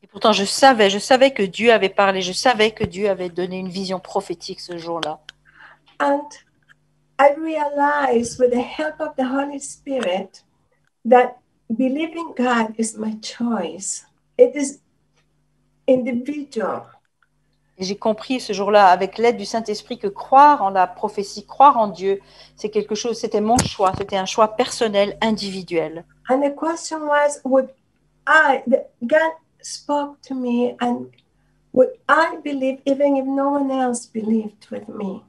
Et pourtant, je savais que Dieu avait parlé. Je savais que Dieu avait donné une vision prophétique ce jour-là. And I realized with the help of the Holy Spirit that believing God is my choice. It is individual. Et j'ai compris ce jour-là, avec l'aide du Saint-Esprit, que croire en la prophétie, croire en Dieu, c'est quelque chose, c'était mon choix, c'était un choix personnel, individuel. And the question was, God spoke to me, and would I believe even if no one else believed with me?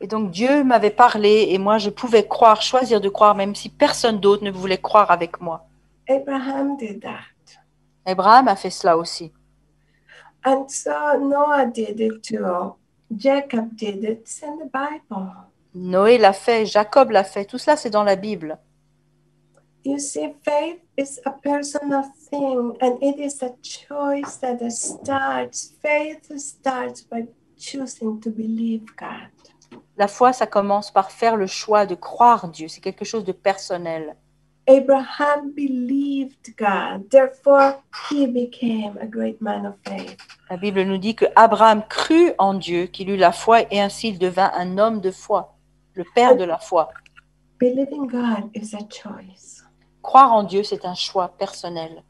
Et donc Dieu m'avait parlé et moi je pouvais croire, choisir de croire, même si personne d'autre ne voulait croire avec moi. Abraham did that. Abraham a fait cela aussi. And so Noah did it too. Jacob did it. It's in the Bible. Noé l'a fait, Jacob l'a fait, tout cela c'est dans la Bible. You see, faith is a personal thing, and it is a choice that starts. Faith starts by choosing to believe God. La foi, ça commence par faire le choix de croire Dieu. C'est quelque chose de personnel. Abraham believed God, therefore he became a great man of faith. La Bible nous dit que Abraham crut en Dieu, qu'il eut la foi, et ainsi il devint un homme de foi, le père de la foi. Believing God is a choice. Croire en Dieu, c'est un choix personnel.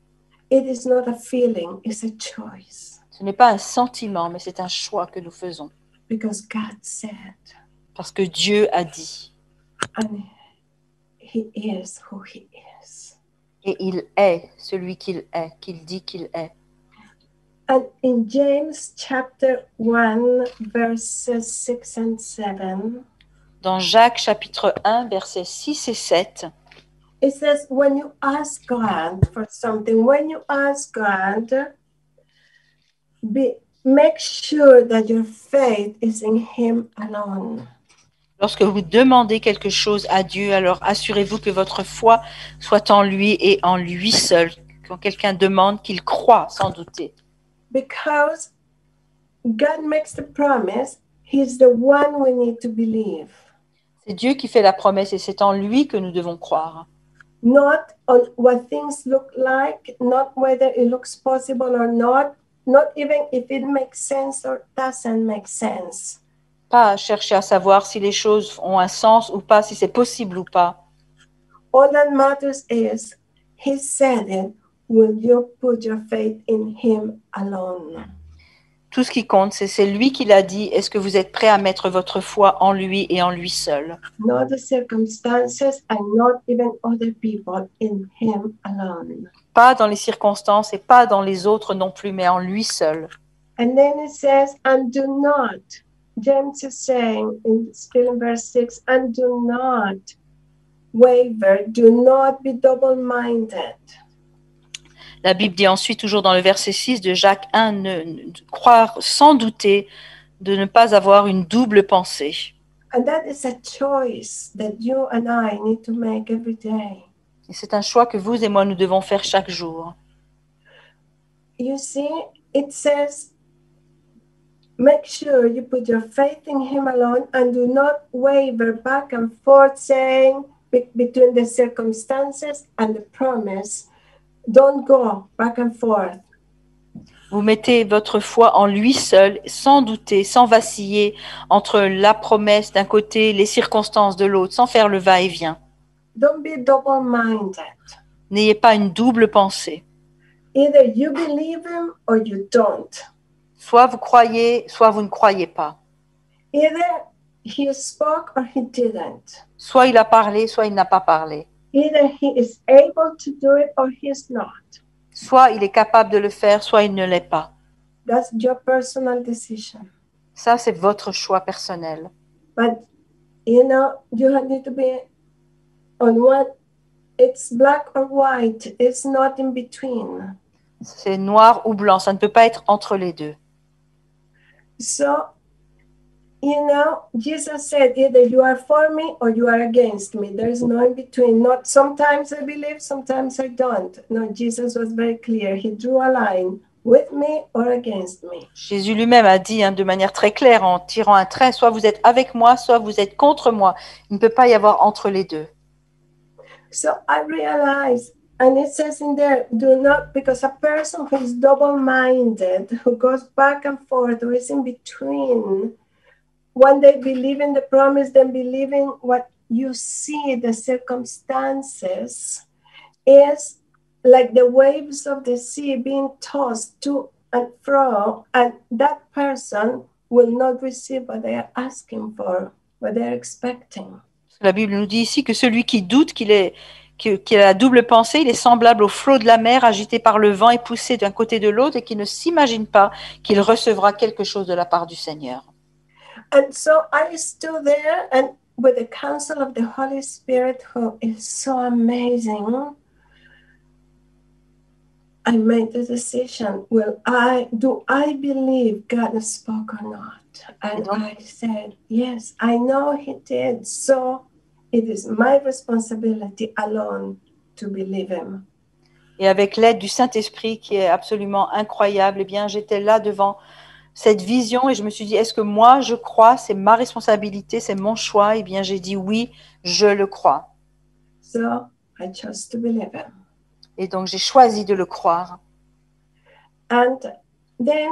It is not a feeling, it's a choice. Ce n'est pas un sentiment, mais c'est un choix que nous faisons. Because God said, Parce que Dieu a dit. and he is who he is. Et il est celui qu'il dit qu'il est. And in James chapter 1, verses 6 and 7, Dans Jacques chapitre 1, versets 6 et 7, it says, when you ask God for something, when you ask God, make sure that your faith is in him alone. lorsque vous demandez quelque chose à Dieu, alors assurez-vous que votre foi soit en lui et en lui seul. Quand quelqu'un demande, qu'il croit sans douter. Because God makes the promise, he's the one we need to believe. C'est Dieu qui fait la promesse et c'est en lui que nous devons croire. Not on what things look like, not whether it looks possible or not even if it makes sense or doesn't make sense. Pas chercher à savoir si les choses ont un sens ou pas, si c'est possible ou pas. All that matters is, he said it, will you put your faith in him alone? Tout ce qui compte, c'est lui qui l'a dit. Est-ce que vous êtes prêt à mettre votre foi en lui et en lui seul? Not the circumstances and not even other people, in him alone. Pas dans les circonstances et pas dans les autres non plus, mais en lui seul. And then it says, and do not, James is saying, still in verse 6, and do not waver, do not be double-minded. La Bible dit ensuite, toujours dans le verset 6 de Jacques 1, croire sans douter, de ne pas avoir une double pensée. And that is a choice that you and I need to make every day. Et c'est un choix que vous et moi, nous devons faire chaque jour. You see, it says, make sure you put your faith in him alone and do not waver back and forth, saying between the circumstances and the promise. Don't go back and forth. Vous mettez votre foi en lui seul, sans douter, sans vaciller, entre la promesse d'un côté, les circonstances de l'autre, sans faire le va-et-vient. Don't be double-minded. N'ayez pas une double pensée. Either you believe him or you don't. Soit vous croyez, soit vous ne croyez pas. Either he spoke or he didn't. Soit il a parlé, soit il n'a pas parlé. Either he is able to do it or he is not. Soit il est capable de le faire, soit il ne l'est pas. That's your personal decision. Ça, c'est votre choix personnel. But, you need to be on one, it's black or white. It's not in between. C'est noir ou blanc, ça ne peut pas être entre les deux. So, Jesus said, either you are for me or you are against me. There is no in between. Not sometimes I believe, sometimes I don't. No, Jesus was very clear. He drew a line with me or against me. Jésus lui-même a dit de manière très claire, en tirant un trait, soit vous êtes avec moi, soit vous êtes contre moi. Il ne peut pas y avoir entre les deux. So I realized, and it says in there, do not, because a person who is double-minded, who goes back and forth, who is in between, when they believe in the promise, then believing what you see, the circumstances, is like the waves of the sea being tossed to and fro, and that person will not receive what they are asking for, what they are expecting. La Bible nous dit ici que celui qui doute qu'il a la double pensée, il est semblable au flot de la mer agité par le vent et poussé d'un côté de l'autre et qui ne s'imagine pas qu'il recevra quelque chose de la part du Seigneur. And so I stood there, and with the counsel of the Holy Spirit, who is so amazing, I made the decision, do I believe God spoke or not? And I said, yes, I know he did. So it is my responsibility alone to believe him. Et avec l'aide du Saint-Esprit qui est absolument incroyable, eh bien, j'étais là devant cette vision et je me suis dit, est-ce que moi je crois, c'est ma responsabilité, c'est mon choix? Eh bien, j'ai dit oui, je le crois. So I chose to believe it. Et donc, j'ai choisi de le croire. And then,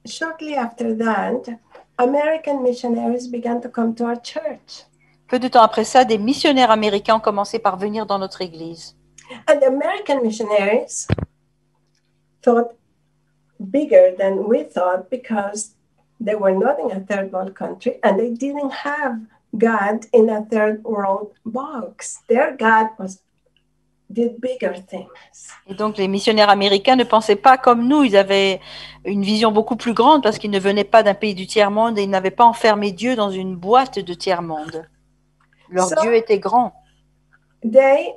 shortly after that, American missionaries began to come to our church. Peu de temps après ça, des missionnaires américains ont commencé par venir dans notre église. And the American missionaries thought bigger than we thought because they were not in a third world country and they didn't have God in a third world box. Their God did bigger things. Et donc, les missionnaires américains ne pensaient pas comme nous. Ils avaient une vision beaucoup plus grande parce qu'ils ne venaient pas d'un pays du tiers-monde et ils n'avaient pas enfermé Dieu dans une boîte de tiers-monde. Leur So- Dieu était grand. They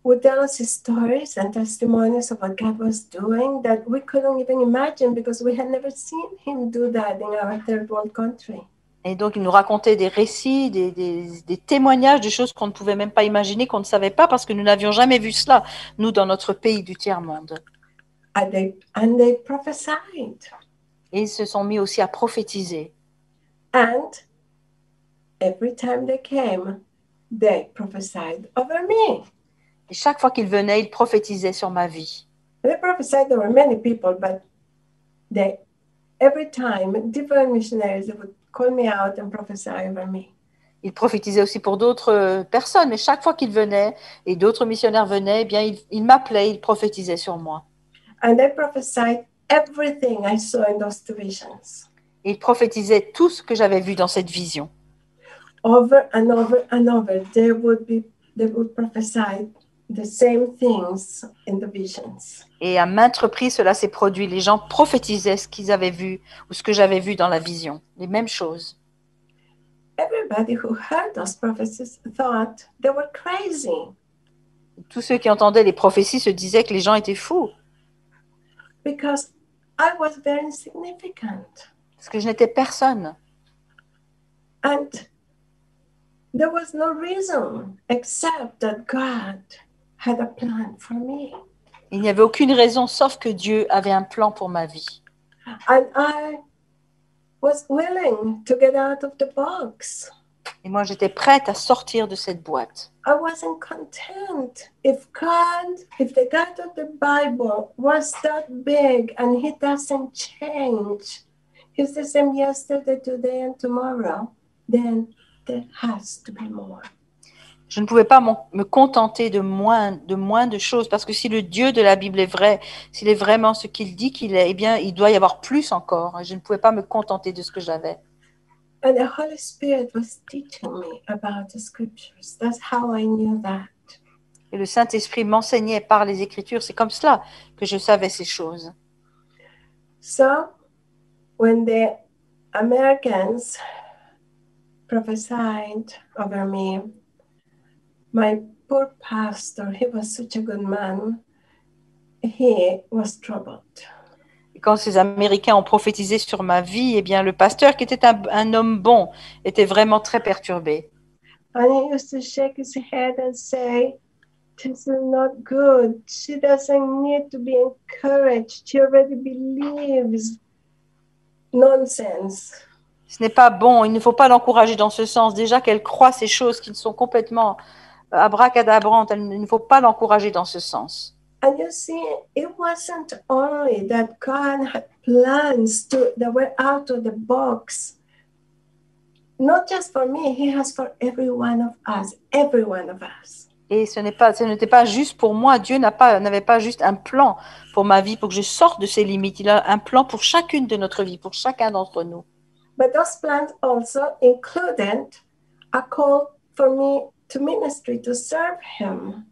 would tell us stories and testimonies of what God was doing that we couldn't even imagine because we had never seen Him do that in our third world country. Et donc, ils nous racontaient des récits, des témoignages, des choses qu'on ne pouvait même pas imaginer, qu'on ne savait pas parce que nous n'avions jamais vu cela, nous, dans notre pays du tiers-monde. And they prophesied. Et ils se sont mis aussi à prophétiser. And every time they came, they prophesied over me. Et chaque fois qu'ils venaient, ils prophétisaient sur ma vie. They prophesied over many people, but every time, different missionaries they would call me out and prophesy over me. Ils prophétisaient aussi pour d'autres personnes, mais chaque fois qu'ils venaient et d'autres missionnaires venaient, eh bien, ils m'appelaient, ils prophétisaient sur moi. And they prophesied everything I saw in those two visions. Et ils prophétisaient tout ce que j'avais vu dans cette vision. Over and over and over, they would prophesy the same things in the visions. Et à maintes reprises, cela s'est produit. Les gens prophétisaient ce qu'ils avaient vu ou ce que j'avais vu dans la vision. Les mêmes choses. Everybody who heard those prophecies thought they were crazy Tous ceux qui entendaient les prophéties se disaient que les gens étaient fous. because I was very insignificant. Parce que je n'étais personne. And there was no reason except that God had a plan for me. Il n'y avait aucune raison sauf que Dieu avait un plan pour ma vie. And I was willing to get out of the box. Et moi, j'étais prête à sortir de cette boîte. I wasn't content. If the God of the Bible was that big and He doesn't change, He's the same yesterday, today, and tomorrow, then there has to be more. Je ne pouvais pas me contenter de moins de choses parce que si le Dieu de la Bible est vrai, s'il est vraiment ce qu'il dit qu'il est, eh bien, il doit y avoir plus encore. Je ne pouvais pas me contenter de ce que j'avais. And the Holy Spirit was teaching me about the scriptures. That's how I knew that. Et le Saint-Esprit m'enseignait par les Écritures. C'est comme cela que je savais ces choses. So, when the Americans prophesied over me, my poor pastor, he was such a good man, he was troubled. Et quand ces Américains ont prophétisé sur ma vie, eh bien, le pasteur, qui était un homme bon, était vraiment très perturbé. And he used to shake his head and say, "This is not good. She doesn't need to be encouraged. She already believes." Nonsense. Ce n'est pas bon, il ne faut pas l'encourager dans ce sens. Déjà qu'elle croit ces choses qui sont complètement abracadabrantes, il ne faut pas l'encourager dans ce sens. And you see, it wasn't only that God had plans that were out of the box. Not just for me, He has for every one of us, every one of us. Et ce n'était pas juste pour moi. Dieu n'avait pas juste un plan pour ma vie, pour que je sorte de ses limites. Il a un plan pour chacune de notre vie, pour chacun d'entre nous. But those plans also included a call for me to ministry, to serve Him.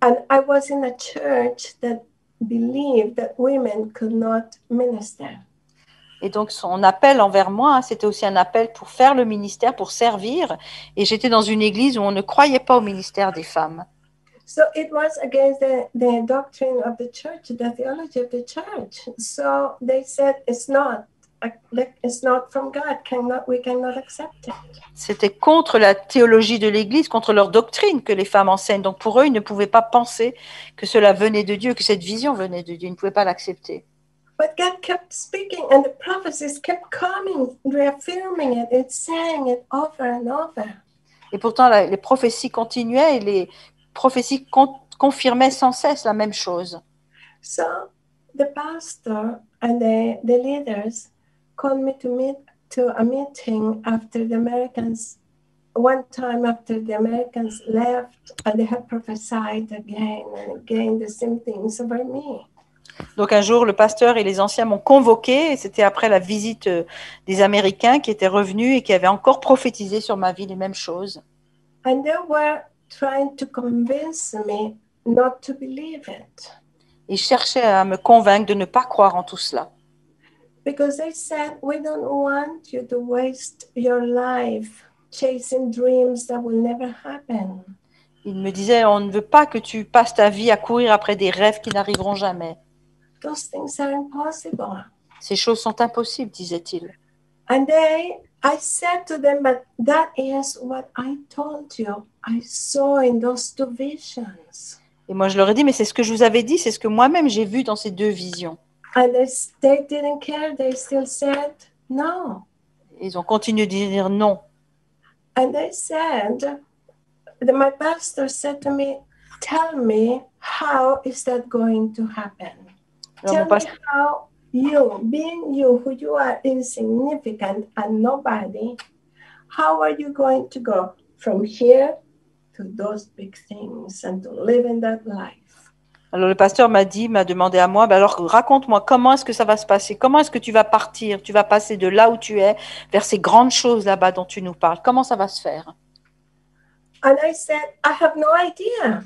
And I was in a church that believed that women could not minister. Et donc, son appel envers moi, c'était aussi un appel pour faire le ministère, pour servir. Et j'étais dans une église où on ne croyait pas au ministère des femmes. So it was against the doctrine of the church, the theology of the church. So they said it's not from God. We cannot accept it. C'était contre la théologie de l'église, contre leur doctrine que les femmes enseignent. Donc pour eux, ils ne pouvaient pas penser que cela venait de Dieu, que cette vision venait de Dieu. Ils ne pouvaient pas l'accepter. But God kept speaking, and the prophecies kept coming, reaffirming it, and saying it over and over. Et pourtant, les prophéties continuaient et les prophéties confirmaient sans cesse la même chose. So the pastor and the leaders called me to a meeting after the Americans. One time after the Americans left, and they had prophesied again and again the same things over me. Donc un jour, le pasteur et les anciens m'ont convoqué, et c'était après la visite des Américains qui étaient revenus et qui avaient encore prophétisé sur ma vie les mêmes choses. And they were trying to convince me not to believe it. Ils cherchaient à me convaincre de ne pas croire en tout cela. Because they said, we don't want you to waste your life chasing dreams that will never happen. Ils me disaient, on ne veut pas que tu passes ta vie à courir après des rêves qui n'arriveront jamais. Those things are impossible. Ces choses sont impossibles, disaient-ils. And I said to them, but that is what I told you. I saw in those two visions. Et moi, je leur ai dit, mais c'est ce que je vous avais dit, c'est ce que moi-même j'ai vu dans ces deux visions. And they didn't care. They still said no. Ils ont continué de dire non. And they said, my pastor said to me, tell me, how is that going to happen? Alors, Tell me how you, being you, who you are insignificant and nobody, how are you going to go from here to those big things and to live in that life? Alors le pasteur m'a demandé à moi, alors raconte-moi, comment est-ce que ça va se passer? Comment est-ce que tu vas partir? Tu vas passer de là où tu es vers ces grandes choses là-bas dont tu nous parles. Comment ça va se faire? And I said, I have no idea.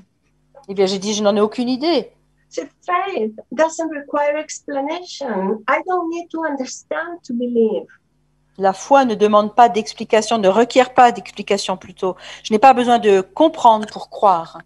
Eh bien, j'ai dit, je n'en ai aucune idée. So faith doesn't require explanation. I don't need to understand to believe. La foi ne demande pas d'explication, ne requiert pas d'explication plutôt. Je n'ai pas besoin de comprendre pour croire.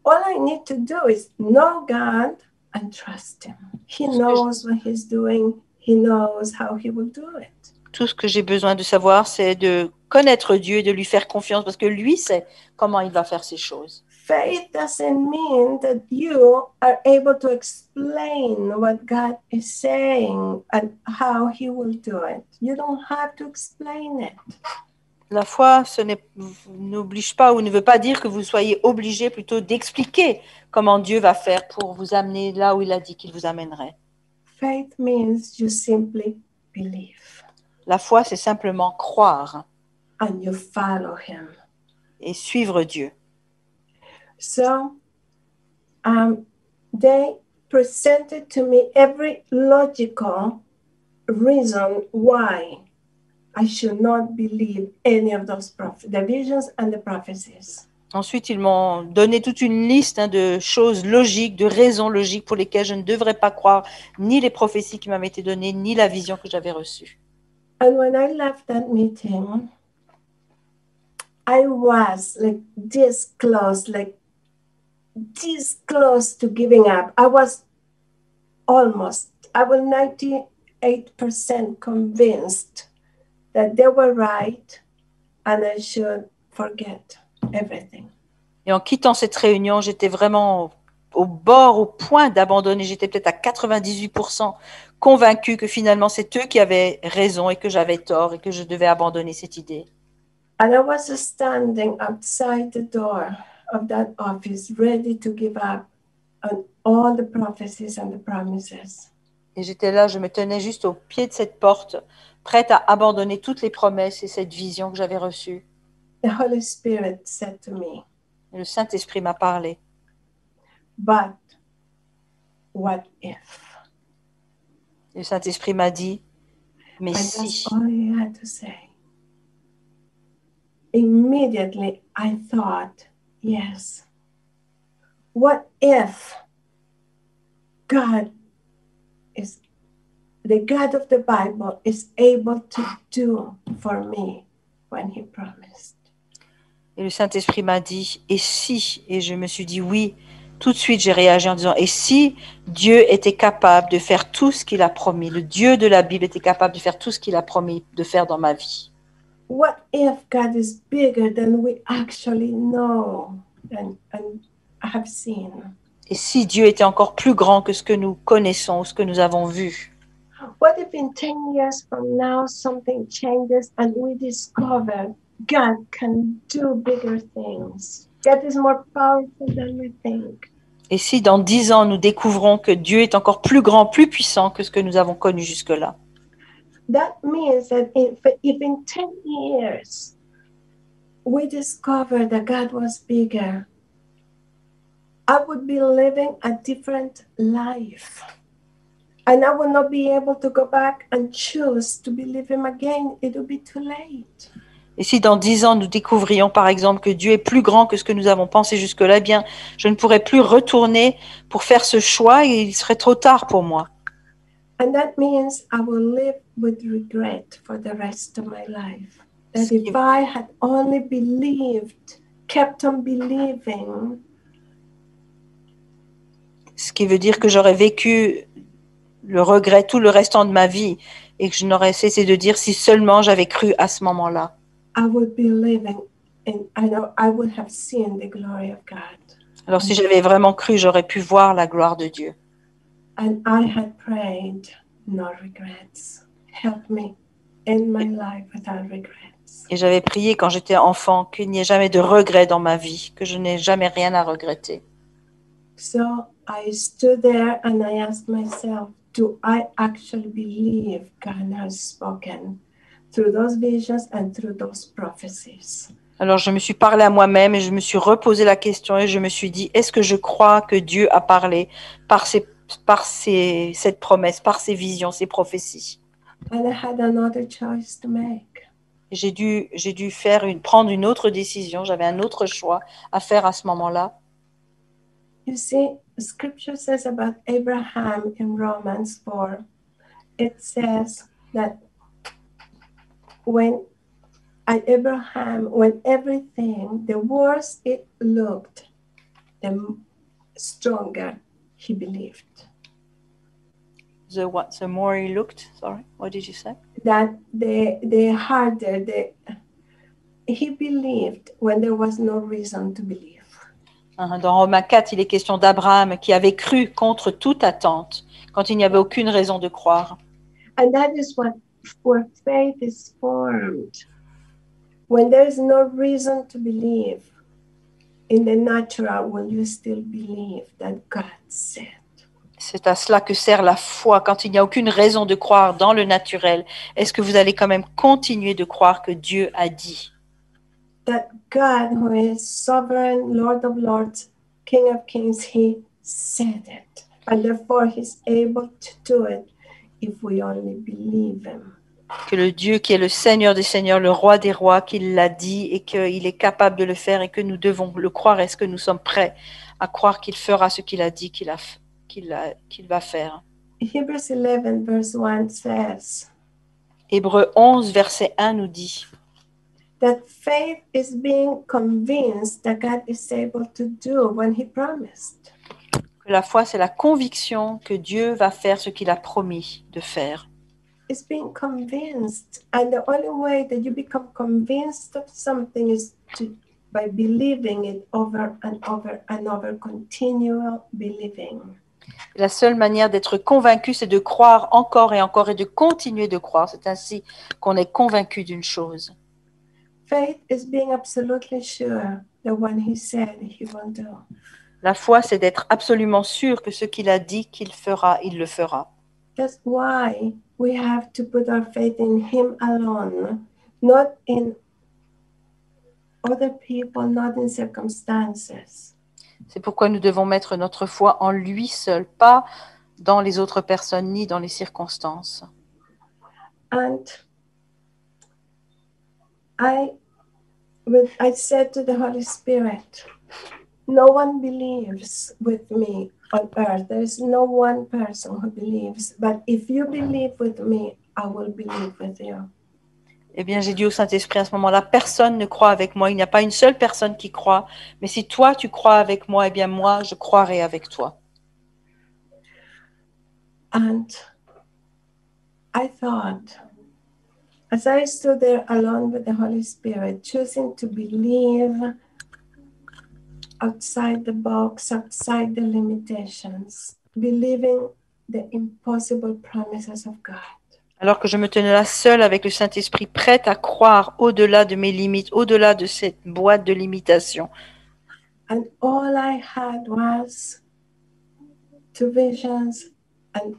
All I need to do is know God and trust Him. He knows what He's doing. He knows how He will do it. Tout ce que j'ai besoin de savoir, c'est de connaître Dieu et de lui faire confiance parce que lui sait comment il va faire ces choses. Faith doesn't mean that you are able to explain what God is saying and how He will do it. You don't have to explain it. La foi, n'oblige pas ou ne veut pas dire que vous soyez obligé plutôt d'expliquer comment Dieu va faire pour vous amener là où il a dit qu'il vous amènerait. Faith means you simply believe. La foi, c'est simplement croire. And you follow Him. Et suivre Dieu. So, they presented to me every logical reason why I should not believe any of those the visions and the prophecies. Ensuite, ils m'ont donné toute une liste de choses logiques, de raisons logiques pour lesquelles je ne devrais pas croire ni les prophéties qui m'avaient été données, ni la vision que j'avais reçue. And when I left that meeting, I was like this close to giving up. I was 98% convinced that they were right and I should forget everything. Et en quittant cette réunion, j'étais vraiment au bord, au point d'abandonner. J'étais peut-être à 98% convaincue que finalement c'est eux qui avaient raison et que j'avais tort et que je devais abandonner cette idée. And I was standing outside the door of that office, ready to give up on all the prophecies and the promises. Et j'étais là, je me tenais juste au pied de cette porte, prête à abandonner toutes les promesses et cette vision que j'avais reçue. The Holy Spirit said to me, et le Saint-Esprit m'a parlé. But what if? Et le Saint-Esprit m'a dit, mais And si. that's all he had to say. Immediately I thought, yes. What if God is the God of the Bible is able to do for me when he promised? Et le Saint-Esprit m'a dit, et si? Et je me suis dit oui. Tout de suite, j'ai réagi en disant, et si Dieu était capable de faire tout ce qu'il a promis, le Dieu de la Bible était capable de faire tout ce qu'il a promis de faire dans ma vie? What if God is bigger than we actually know and have seen? Et si Dieu était encore plus grand que ce que nous connaissons ou ce que nous avons vu? What if in 10 years from now something changes and we discover God can do bigger things? God is more powerful than we think. Et si dans 10 ans nous découvrons que Dieu est encore plus grand, plus puissant que ce que nous avons connu jusque-là? That means that if in 10 years we discover that God was bigger, I would be living a different life. And I will not be able to go back and choose to believe him again. It will be too late. Et si dans 10 ans nous découvrions par exemple que Dieu est plus grand que ce que nous avons pensé jusque-là, eh bien, je ne pourrais plus retourner pour faire ce choix et il serait trop tard pour moi. And that means I will live with regret for the rest of my life. That if I had only believed, kept on believing. Ce qui veut dire que j'aurais vécu le regret tout le restant de ma vie et que je n'aurais cessé de dire si seulement j'avais cru à ce moment-là. I would be living and I would have seen the glory of God. Alors si j'avais vraiment cru, j'aurais pu voir la gloire de Dieu. And I had prayed, no regrets. Help me in my life without regrets. Et j'avais prié quand j'étais enfant qu'il n'y ait jamais de regrets dans ma vie, que je n'ai jamais rien à regretter. So I stood there and I asked myself, do I actually believe God has spoken through those visions and through those prophecies? Alors je me suis parlé à moi-même et je me suis reposé la question et je me suis dit, est-ce que je crois que Dieu a parlé par cette promesse, par ces visions, ces prophéties? And I had another choice to make. J'ai dû prendre une autre décision, j'avais un autre choix à faire à ce moment-là. You see, scripture says about Abraham in Romans 4, it says that when everything, the worse it looked, the stronger he believed. The more he looked, sorry, what did you say? That the harder he believed when there was no reason to believe. Dans Romains 4, il est question d'Abraham qui avait cru contre toute attente, quand il n'y avait aucune raison de croire. And that is where faith is formed. When there is no reason to believe, in the natural, will you still believe that God said? C'est à cela que sert la foi. Quand il n'y a aucune raison de croire dans le naturel, est-ce que vous allez quand même continuer de croire que Dieu a dit? That God, who is sovereign, Lord of lords, King of kings, he said it. And therefore he's able to do it if we only believe him. Que le Dieu qui est le Seigneur des seigneurs, le roi des rois, qu'il l'a dit et qu'il est capable de le faire et que nous devons le croire. Est-ce que nous sommes prêts à croire qu'il fera ce qu'il a dit qu'il va faire? Hebrews 11 verse 1 says, Hébreux 11 verset 1 nous dit that faith is being convinced that God is able to do when he promised. que la foi, c'est la conviction que Dieu va faire ce qu'il a promis de faire. It's being convinced, and the only way that you become convinced of something is by believing it over and over and over, continual believing. La seule manière d'être convaincu, c'est de croire encore et encore et de continuer de croire. C'est ainsi qu'on est convaincu d'une chose. Faith is being absolutely sure that when he said he will do. La foi, c'est d'être absolument sûr que ce qu'il a dit qu'il fera, il le fera. That's why we have to put our faith in him alone, not in other people, not in circumstances. C'est pourquoi nous devons mettre notre foi en lui seul, pas dans les autres personnes ni dans les circonstances. And I said to the Holy Spirit, no one believes with me on earth. There is no one person who believes. But if you believe with me, I will believe with you. Eh bien, j'ai dit au Saint-Esprit à ce moment-là, personne ne croit avec moi. Il n'y a pas une seule personne qui croit. Mais si toi, tu crois avec moi, eh bien, moi, je croirai avec toi. And I thought, as I stood there alone with the Holy Spirit, choosing to believe outside the box, outside the limitations, believing the impossible promises of God. Alors que je me tenais là seule avec le Saint-Esprit, prête à croire au-delà de mes limites, au-delà de cette boîte de limitations. And all I had was two visions and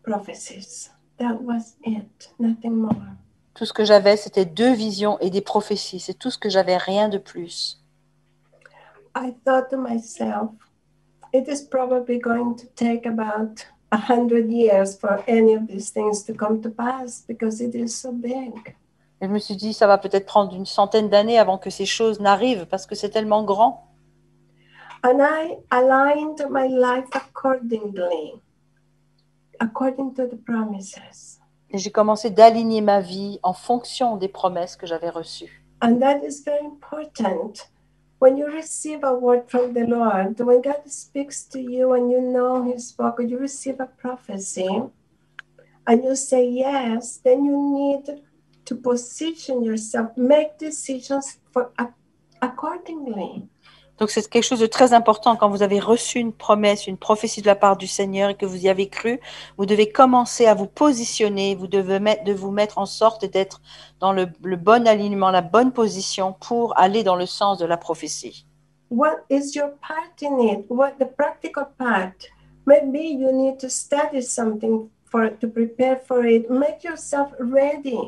prophecies. That was it, nothing more. Tout ce que j'avais, c'était 2 visions et des prophéties. C'est tout ce que j'avais, rien de plus. I thought to myself, it is probably going to take about 100 years for any of these things to come to pass because it is so big. Et je me suis dit, ça va peut-être prendre une centaine d'années avant que ces choses n'arrivent parce que c'est tellement grand. And I aligned my life according to the promises. Et j'ai commencé d'aligner ma vie en fonction des promesses que j'avais reçues. And that is very important. When you receive a word from the Lord, when God speaks to you and you know He spoke, you receive a prophecy and you say yes, then you need to position yourself, make decisions accordingly. Donc c'est quelque chose de très important quand vous avez reçu une promesse, une prophétie de la part du Seigneur et que vous y avez cru. Vous devez commencer à vous positionner, vous devez vous mettre en sorte d'être dans le bon alignement, la bonne position pour aller dans le sens de la prophétie. What is your part in it? What the practical part? Maybe you need to study something to prepare for it. Make yourself ready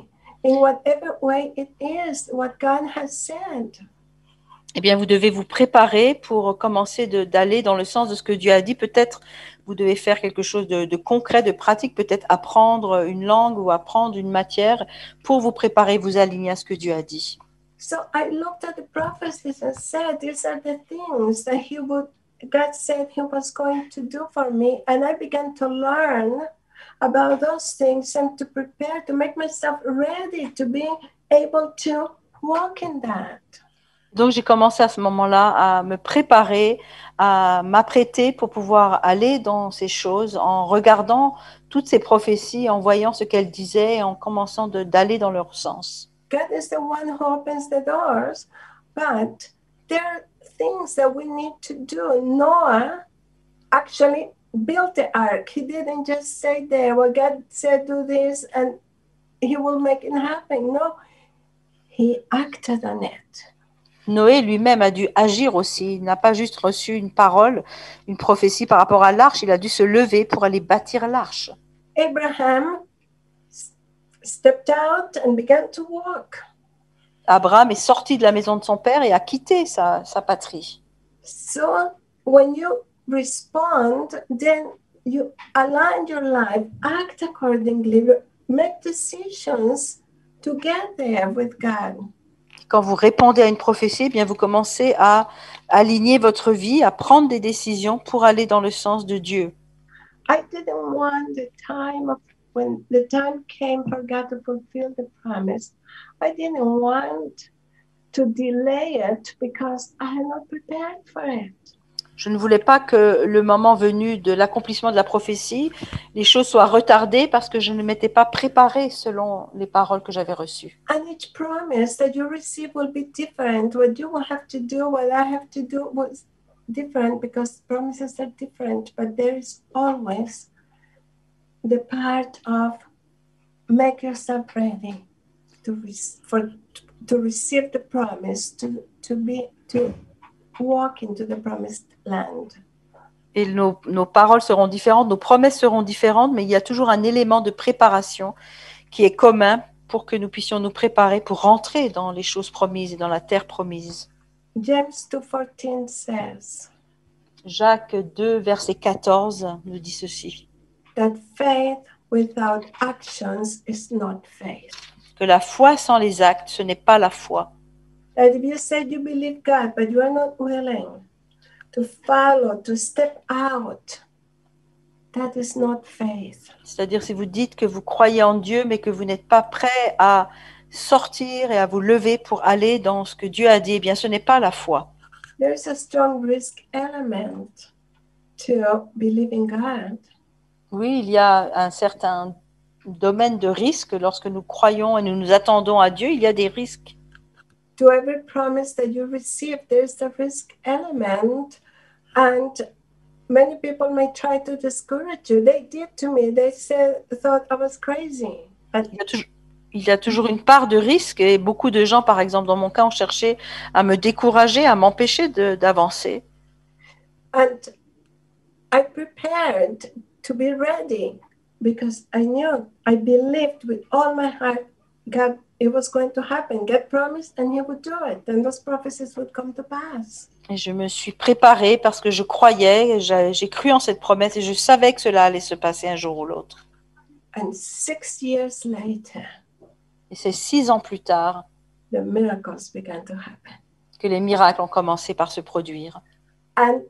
in whatever way it is, what God has said. Eh bien, vous devez vous préparer pour commencer d'aller dans le sens de ce que Dieu a dit. Peut-être vous devez faire quelque chose de concret, de pratique, peut-être apprendre une langue ou apprendre une matière pour vous préparer, vous aligner à ce que Dieu a dit. So I looked at the prophecies and said, these are the things that God said He was going to do for me. And I began to learn about those things and to prepare to make myself ready to be able to walk in that. Donc, j'ai commencé à ce moment-là à me préparer, à m'apprêter pour pouvoir aller dans ces choses en regardant toutes ces prophéties, en voyant ce qu'elles disaient et en commençant d'aller dans leur sens. God is the one who opens the doors, but there are things that we need to do. Noah actually built the ark. He didn't just say there, well, God said do this and He will make it happen. No, He acted on it. Noé lui-même a dû agir aussi. Il n'a pas juste reçu une parole, une prophétie par rapport à l'arche. Il a dû se lever pour aller bâtir l'arche. Abraham stepped out and began to walk. Abraham est sorti de la maison de son père et a quitté sa patrie. So when you respond, then you align your life, act accordingly, make decisions to get there with God. Quand vous répondez à une prophétie, eh bien vous commencez à aligner votre vie, à prendre des décisions pour aller dans le sens de Dieu. I didn't want when the time came for God to fulfill the promise. I didn't want to delay it because I had not prepared for it. Je ne voulais pas que le moment venu de l'accomplissement de la prophétie, les choses soient retardées parce que je ne m'étais pas préparée selon les paroles que j'avais reçues. And each promise that you receive will be different. What you will have to do, what I have to do was different because promises are different, but there is always the part of make yourself ready to receive the promise, to walk into the promised land. Et nos paroles seront différentes, nos promesses seront différentes, mais il y a toujours un élément de préparation qui est commun pour que nous puissions nous préparer pour rentrer dans les choses promises et dans la terre promise. James 2:14 says, Jacques 2, verset 14 nous dit ceci. That faith without actions is not faith. Que la foi sans les actes, ce n'est pas la foi. That if you said you believe God, but you are not willing to follow, to step out, that is not faith. C'est-à-dire si vous dites que vous croyez en Dieu, mais que vous n'êtes pas prêt à sortir et à vous lever pour aller dans ce que Dieu a dit, eh bien ce n'est pas la foi. There is a strong risk element to believing God. Oui, il y a un certain domaine de risque lorsque nous croyons et nous nous attendons à Dieu, il y a des risques. to every promise that you receive, there's a risk element. And many people may try to discourage you. They did to me. They thought I was crazy. But Il y a toujours une part de risque et beaucoup de gens, par exemple, dans mon cas, ont cherché à me décourager, à m'empêcher d'avancer. and I prepared to be ready because I knew, I believed with all my heart, God, it was going to happen. God promised and He would do it. And those prophecies would come to pass. Et je me suis préparée parce que je croyais, j'ai cru en cette promesse et je savais que cela allait se passer un jour ou l'autre. And 6 years later, Et c'est 6 ans plus tard the miracles began to happen. que les miracles ont commencé par se produire. And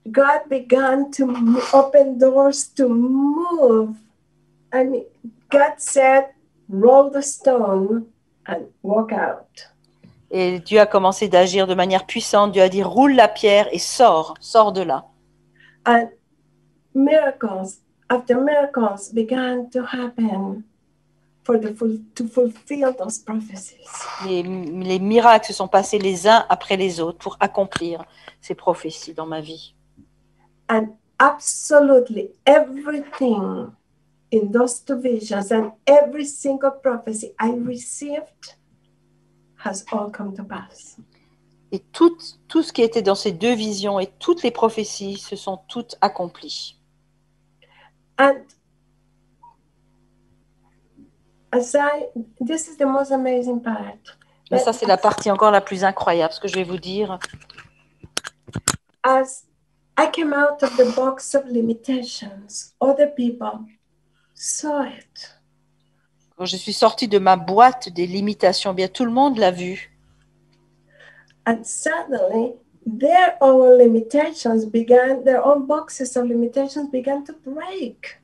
God began to open doors to move. I mean, God said, roll the stone and walk out. Et Dieu a commencé d'agir de manière puissante. Dieu a dit, roule la pierre et sors de là. And miracles after miracles began to happen to fulfill those prophecies. Les miracles se sont passés les uns après les autres pour accomplir ces prophéties dans ma vie. And absolutely everything in those two visions and every single prophecy I received has all come to pass. Et tout ce qui était dans ces deux visions et toutes les prophéties se sont toutes accomplies. And this is the most amazing part. Et ça, c'est la partie encore la plus incroyable, ce que je vais vous dire. As I came out of the box of limitations, other people saw it. Quand je suis sortie de ma boîte des limitations, bien tout le monde l'a vu. And suddenly, their own boxes of limitations began to break.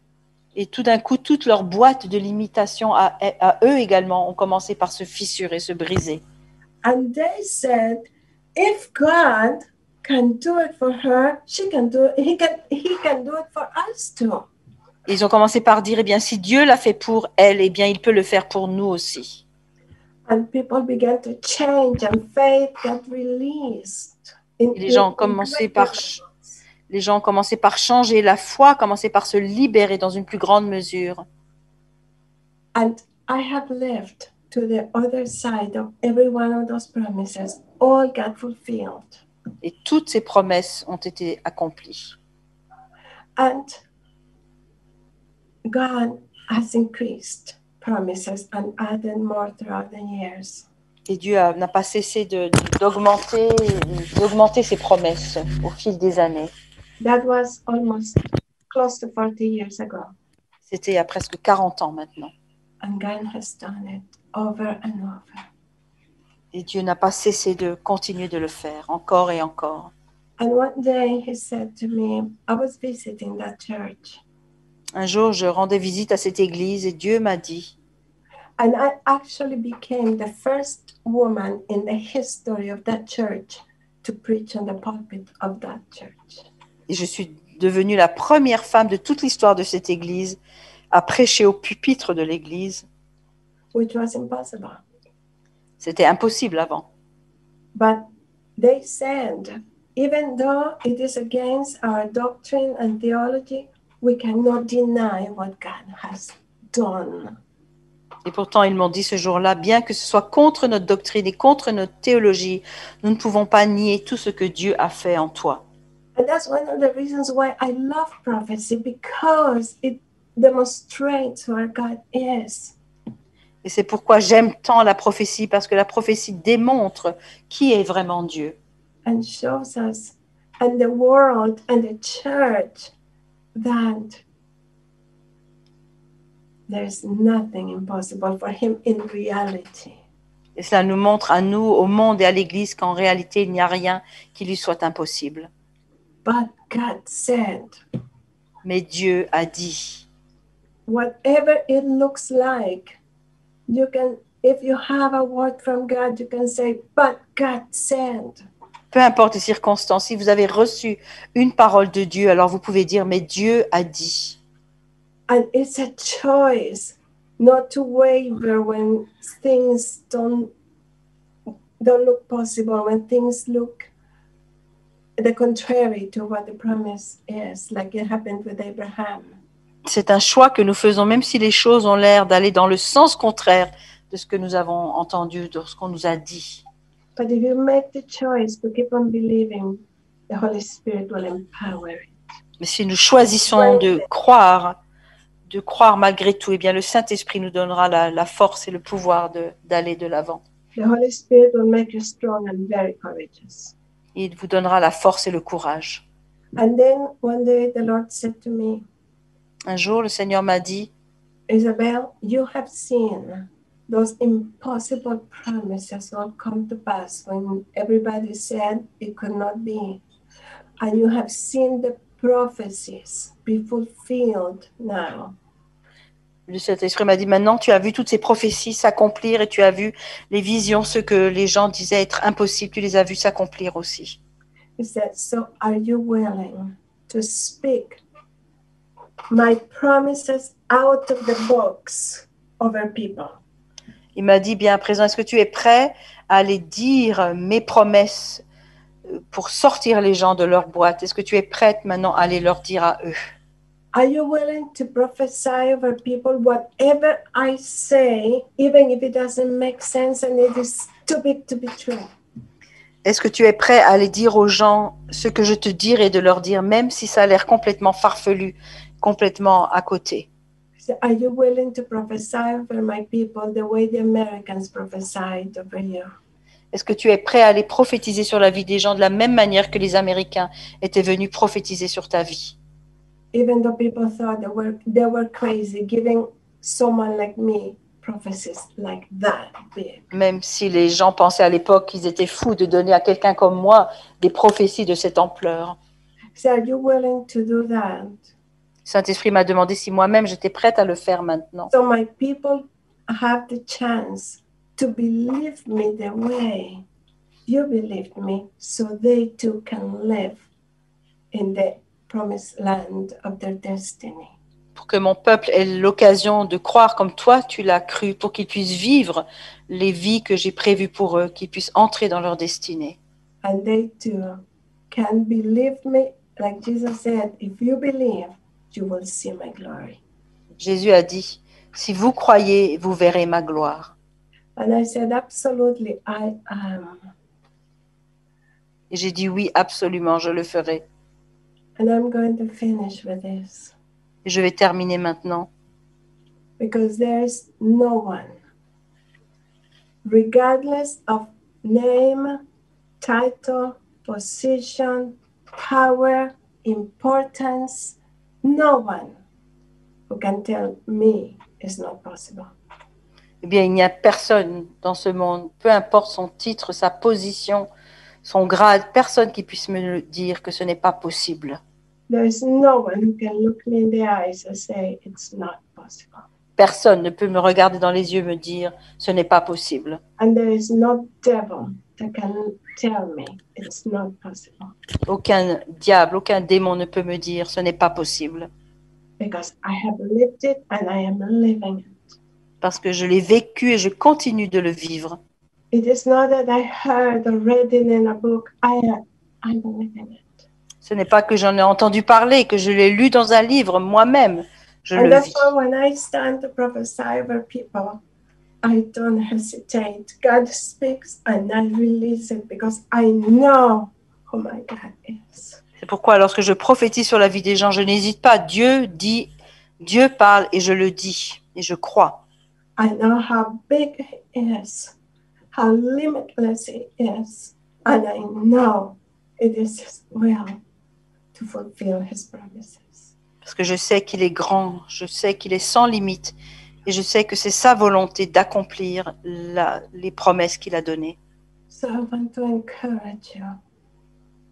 Et tout d'un coup, toutes leurs boîtes de limitations à eux également ont commencé par se fissurer, se briser. And they said, if God can do it for her, he can do it for us too. Et ils ont commencé par dire, eh bien, si Dieu l'a fait pour elle, eh bien, il peut le faire pour nous aussi. And people began to change and faith got released. Les gens ont commencé par changer, la foi a commencé par se libérer dans une plus grande mesure. And I have lived to the other side of every one of those promises. All got fulfilled. Et toutes ces promesses ont été accomplies. And God has increased promises and added more throughout the years. Et Dieu n'a pas cessé d'augmenter ses promesses au fil des années. That was almost close to 40 years ago. C'était il y a presque 40 ans maintenant. And God has done it over and over. Et Dieu n'a pas cessé de continuer de le faire, encore et encore. And one day he said to me, I was visiting that church. Un jour, je rendais visite à cette église et Dieu m'a dit, And I actually became the first woman in the history of that church to preach on the pulpit of that church. et je suis devenue la première femme de toute l'histoire de cette église à prêcher au pupitre de l'église. Which was impossible. C'était impossible avant. But they said, even though it is against our doctrine and theology, we cannot deny what God has done. Et pourtant, ils m'ont dit ce jour-là, bien que ce soit contre notre doctrine et contre notre théologie, nous ne pouvons pas nier tout ce que Dieu a fait en toi. And that's one of the reasons why I love prophecy, because it demonstrates where God is. Et c'est pourquoi j'aime tant la prophétie, parce que la prophétie démontre qui est vraiment Dieu. And shows us, and the world and the church, that there's nothing impossible for him in reality. Et cela nous montre à nous, au monde et à l'Église, qu'en réalité, il n'y a rien qui lui soit impossible. But God said, Mais Dieu a dit, whatever it looks like, you can, if you have a word from God, you can say, but God said. peu importe les circonstances, si vous avez reçu une parole de Dieu, alors vous pouvez dire, mais Dieu a dit. And it's a choice not to waver when things don't don't look possible, when things look the contrary to what the promise is, like it happened with Abraham. C'est un choix que nous faisons, même si les choses ont l'air d'aller dans le sens contraire de ce que nous avons entendu, de ce qu'on nous a dit. But if you make the choice to keep on believing, the Holy Spirit will empower it. Mais si nous choisissons de croire malgré tout, eh bien le Saint-Esprit nous donnera la force et le pouvoir d'aller de l'avant. The Holy Spirit will make you strong and very courageous. Il vous donnera la force et le courage. And then one day the Lord said to me, Un jour, le Seigneur m'a dit, Isabel, you have seen those impossible promises all come to pass when everybody said it could not be. And you have seen the prophecies be fulfilled now. le Saint-Esprit m'a dit, maintenant tu as vu toutes ces prophéties s'accomplir et tu as vu les visions, ce que les gens disaient être impossible, tu les as vues s'accomplir aussi. He said, so are you willing to speak my promises out of the box over people? Il m'a dit, bien à présent, est-ce que tu es prêt à aller dire mes promesses pour sortir les gens de leur boîte? Est-ce que tu es prête maintenant à aller leur dire à eux? Are you willing to prophesy over people whatever I say, even if it doesn't make sense and it is too big to be true? Est-ce que tu es prêt à aller dire aux gens ce que je te dirai, de leur dire, même si ça a l'air complètement farfelu, complètement à côté? So are you willing to prophesy over my people the way the Americans prophesied over you? Est-ce que tu es prêt à aller prophétiser sur la vie des gens de la même manière que les Américains étaient venus prophétiser sur ta vie? Even though people thought they were crazy giving someone like me prophecies like that big. Même si les gens pensaient à l'époque qu'ils étaient fous de donner à quelqu'un comme moi des prophéties de cette ampleur. So are you willing to do that? Saint-Esprit m'a demandé si moi-même j'étais prête à le faire maintenant. So my people have the chance to believe me the way you believed me, so they too can live in the promised land of their destiny. Pour que mon peuple ait l'occasion de croire comme toi tu l'as cru, pour qu'ils puissent vivre les vies que j'ai prévues pour eux, qu'ils puissent entrer dans leur destinée. And they too can believe me, like Jesus said, if you believe, you will see my glory. Jésus a dit, si vous croyez, vous verrez ma gloire. And I said, absolutely, I am. Et j'ai dit oui, absolument, je le ferai. And I'm going to finish with this Et je vais terminer maintenant. because there's no one, regardless of name, title, position, power, importance, no one who can tell me it's not possible. Eh bien, il n'y a personne dans ce monde, peu importe son titre, sa position, son grade, personne qui puisse me le dire que ce n'est pas possible. There is no one who can look me in the eyes and say it's not possible. Personne ne peut me regarder dans les yeux et me dire ce n'est pas possible. And there is no devil that can tell me it's not possible Aucun diable, aucun démon ne peut me dire ce n'est pas possible. because I have lived it and I am living it. Parce que je l'ai vécu et je continue de le vivre. It is not that I heard or read it in a book. I'm living it. Ce n'est pas que j'en ai entendu parler, que je l'ai lu dans un livre, moi-même, je And le that's vis. why when I stand to prophesy over people, I don't hesitate. God speaks and I release it because I know who my God is. C'est pourquoi lorsque je prophétise sur la vie des gens, je n'hésite pas. Dieu dit, Dieu parle et je le dis et je crois. I know how big He is, how limitless He is, and I know it is His will to fulfill His promises. Parce que je sais qu'il est grand, je sais qu'il est sans limite et je sais que c'est sa volonté d'accomplir les promesses qu'il a données. So I want to encourage you.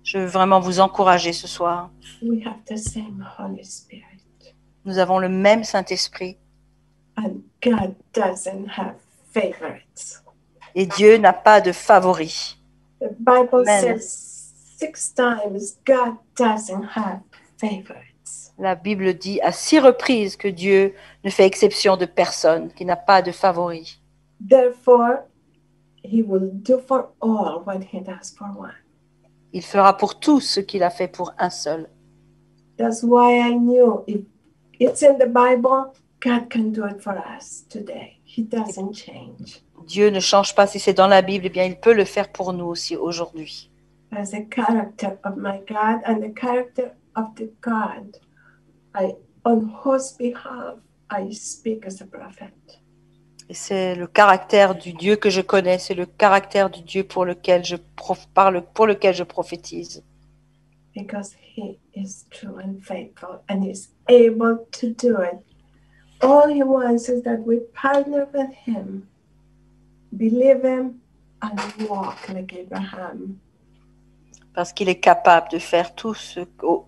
Je veux vraiment vous encourager ce soir. We have the same Holy Spirit, Nous avons le même Saint-Esprit and God doesn't have favorites. et Dieu n'a pas de favoris. The Bible Amen. says 6 times God doesn't have favorites. La Bible dit à 6 reprises que Dieu ne fait exception de personne, qu'il n'a pas de favoris. Therefore, He will do for all what he does for one. Il fera pour tous ce qu'il a fait pour un seul. That's why I knew if it's in the Bible, God can do it for us today. He doesn't change. Dieu ne change pas. Si c'est dans la Bible, eh bien, il peut le faire pour nous aussi aujourd'hui. As the character of my God and the character of the God on whose behalf I speak as a prophet. Et c'est le caractère du Dieu que je connais, c'est le caractère du Dieu pour lequel je prophétise. Because he is true and faithful and he's able to do it. All he wants is that we partner with him, believe him, and walk like Abraham. Parce qu'il est capable de faire tout ce,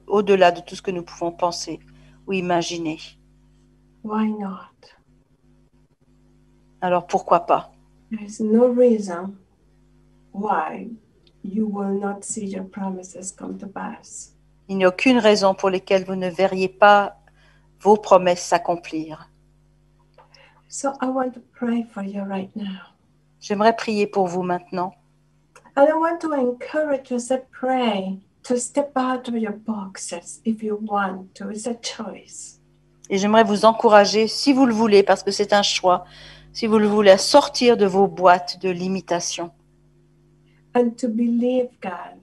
au-delà de tout ce que nous pouvons penser ou imaginer. Why not? Alors pourquoi pas? There is no reason why you will not see your promises come to pass. Il n'y a aucune raison pour laquelle vous ne verriez pas vos promesses s'accomplir. So I want to pray for you right now. J'aimerais prier pour vous maintenant. And I want to encourage you as I pray to step out of your boxes if you want to. It's a choice. Et j'aimerais vous encourager, si vous le voulez, parce que c'est un choix, si vous le voulez, à sortir de vos boîtes de limitation And to believe God.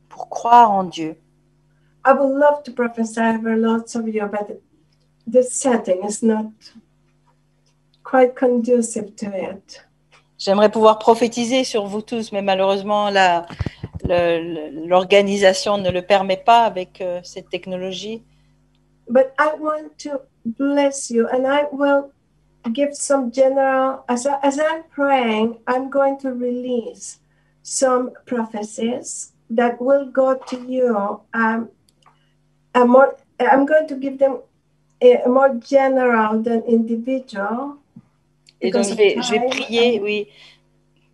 pour croire en Dieu. I would love to prophesy over lots of you, but the setting is not quite conducive to it. J'aimerais pouvoir prophétiser sur vous tous, mais malheureusement, l'organisation ne le permet pas avec cette technologie. But I want to bless you, and I will give some general, as I'm praying, I'm going to release some prophecies that will go to you. I'm going to give them a more general than individual. Et donc, je vais prier, oui.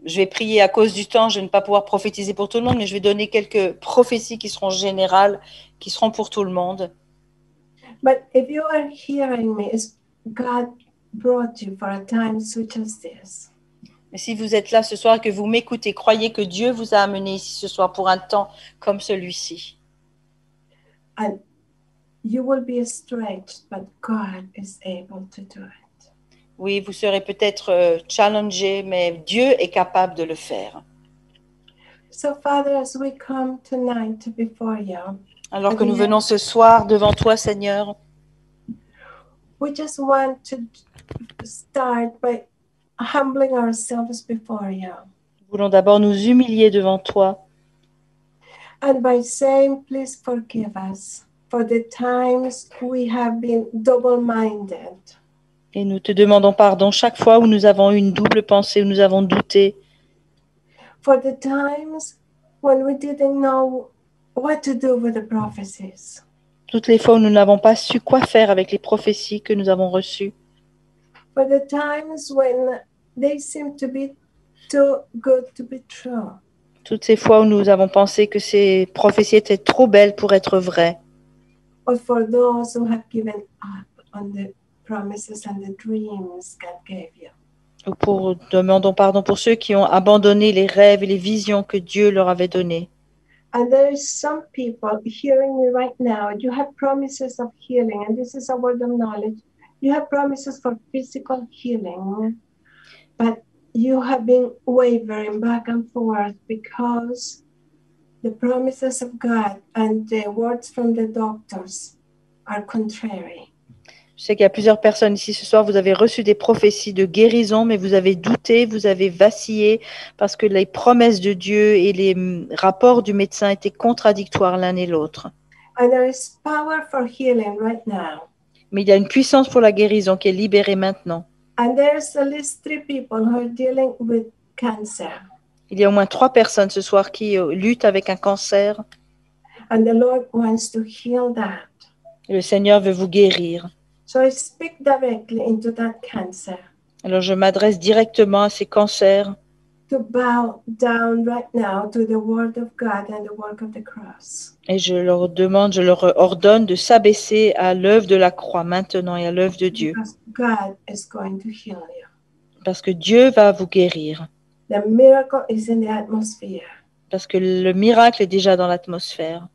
Je vais prier à cause du temps, je ne vais pas pouvoir prophétiser pour tout le monde, mais je vais donner quelques prophéties qui seront générales, qui seront pour tout le monde. But if you are hearing me, God brought you for a time such as this. Mais si vous êtes là ce soir et que vous m'écoutez, croyez que Dieu vous a amené ici ce soir pour un temps comme celui-ci. And you will be stretched, but God is able to do it. Oui, vous serez peut-être challengé, mais Dieu est capable de le faire. So, Father, as we come tonight before you, Alors que nous venons ce soir devant toi, Seigneur, we just want to start by humbling ourselves before you. nous voulons d'abord nous humilier devant toi And by saying, please forgive us for the times we have been double-minded. et nous te demandons pardon chaque fois où nous avons eu une double pensée, où nous avons douté, For the times when we didn't know what to do with the prophecies. toutes les fois où nous n'avons pas su quoi faire avec les prophéties que nous avons reçues, For the times when they seem to be too good to be true. toutes ces fois où nous avons pensé que ces prophéties étaient trop belles pour être vraies, Or for those who have given up on the promises and the dreams God gave you. demandons pardon pour ceux qui ont abandonné les rêves et les visions que Dieu leur avait données. And there is some people hearing me right now. You have promises of healing, and this is a word of knowledge. You have promises for physical healing, but you have been wavering back and forth because the promises of God and the words from the doctors are contrary. Je sais qu'il y a plusieurs personnes ici ce soir, vous avez reçu des prophéties de guérison, mais vous avez douté, vous avez vacillé parce que les promesses de Dieu et les rapports du médecin étaient contradictoires l'un et l'autre. And there is power for healing right now. Mais il y a une puissance pour la guérison qui est libérée maintenant. And there's at least 3 people who are dealing with cancer. Il y a au moins 3 personnes ce soir qui luttent avec un cancer. And the Lord wants to heal that. Et le Seigneur veut vous guérir. So I speak directly into that cancer Alors je m'adresse directement à ces cancers to bow down right now to the word of God and the work of the cross. et je leur ordonne de s'abaisser à l'œuvre de la croix maintenant et à l'œuvre de Dieu. Because God is going to heal you. Parce que Dieu va vous guérir. The miracle is in the atmosphere. Parce que le miracle est déjà dans l'atmosphère.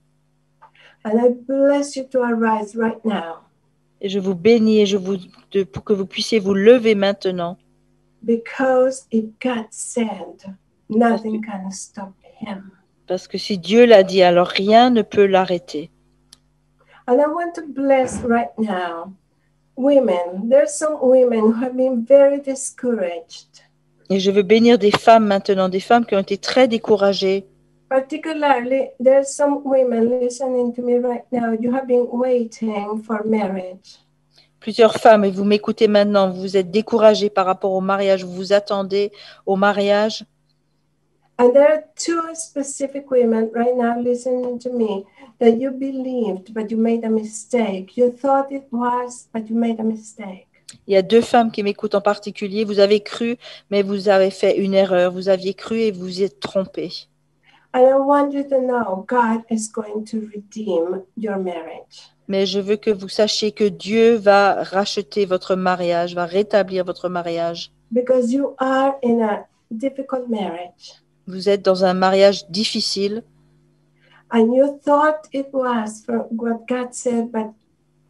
And I bless you to arise right now. Et je vous bénis et pour que vous puissiez vous lever maintenant. Because if God said, nothing can stop him. Parce que si Dieu l'a dit, alors rien ne peut l'arrêter. And I want to bless right now women. There's some women who have been very discouraged. Et je veux bénir des femmes maintenant, des femmes qui ont été très découragées. Particularly, there's some women listening to me right now. You have been waiting for marriage. Plusieurs femmes, et vous m'écoutez maintenant, vous êtes découragées par rapport au mariage, vous vous attendez au mariage. And there are two specific women right now listening to me that you believed, but you made a mistake. You thought it was, but you made a mistake. Il y a deux femmes qui m'écoutent en particulier. Vous avez cru, mais vous avez fait une erreur. Vous aviez cru et vous vous êtes trompés. And I want you to know God is going to redeem your marriage. Mais je veux que vous sachiez que Dieu va racheter votre mariage, va rétablir votre mariage. Because you are in a difficult marriage. Vous êtes dans un mariage difficile And you thought it was for what God said, but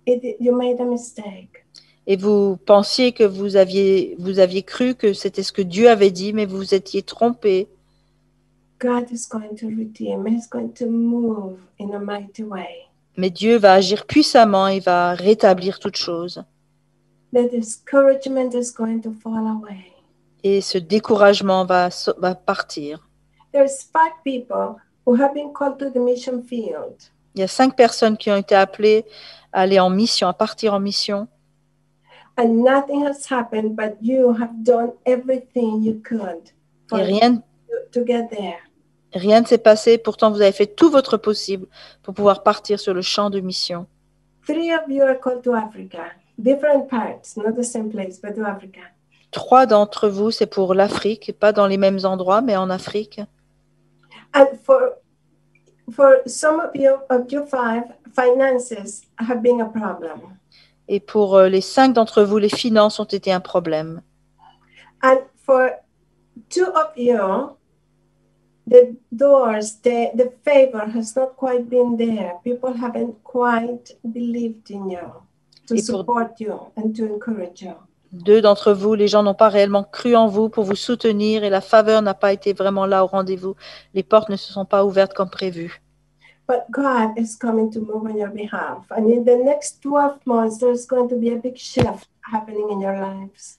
you made a mistake. et vous pensiez que vous aviez cru que c'était ce que Dieu avait dit, mais vous vous étiez trompés. God is going to redeem. He's going to move in a mighty way. Mais Dieu va agir puissamment et va rétablir toutes choses. The discouragement is going to fall away. Et ce découragement va partir. There's 5 people who have been called to the mission field. Il y a 5 personnes qui ont été appelées à aller en mission, à partir en mission. And nothing has happened, but you have done everything you could Et rien to get there. ne s'est passé, pourtant vous avez fait tout votre possible pour pouvoir partir sur le champ de mission. 3 of you are called to Africa, different parts, not the same place, but to Africa. 3 d'entre vous, c'est pour l'Afrique, pas dans les mêmes endroits, mais en Afrique. And for some of you 5, finances have been a problem. Et pour les 5 d'entre vous, les finances ont été un problème. And for 2 of you, the doors, the favor has not quite been there. People haven't quite believed in you to support you and to encourage you. 2 d'entre vous, les gens n'ont pas réellement cru en vous pour vous soutenir et la faveur n'a pas été vraiment là au rendez-vous. Les portes ne se sont pas ouvertes comme prévu. But God is coming to move on your behalf. And in the next 12 months, there's going to be a big shift happening in your lives.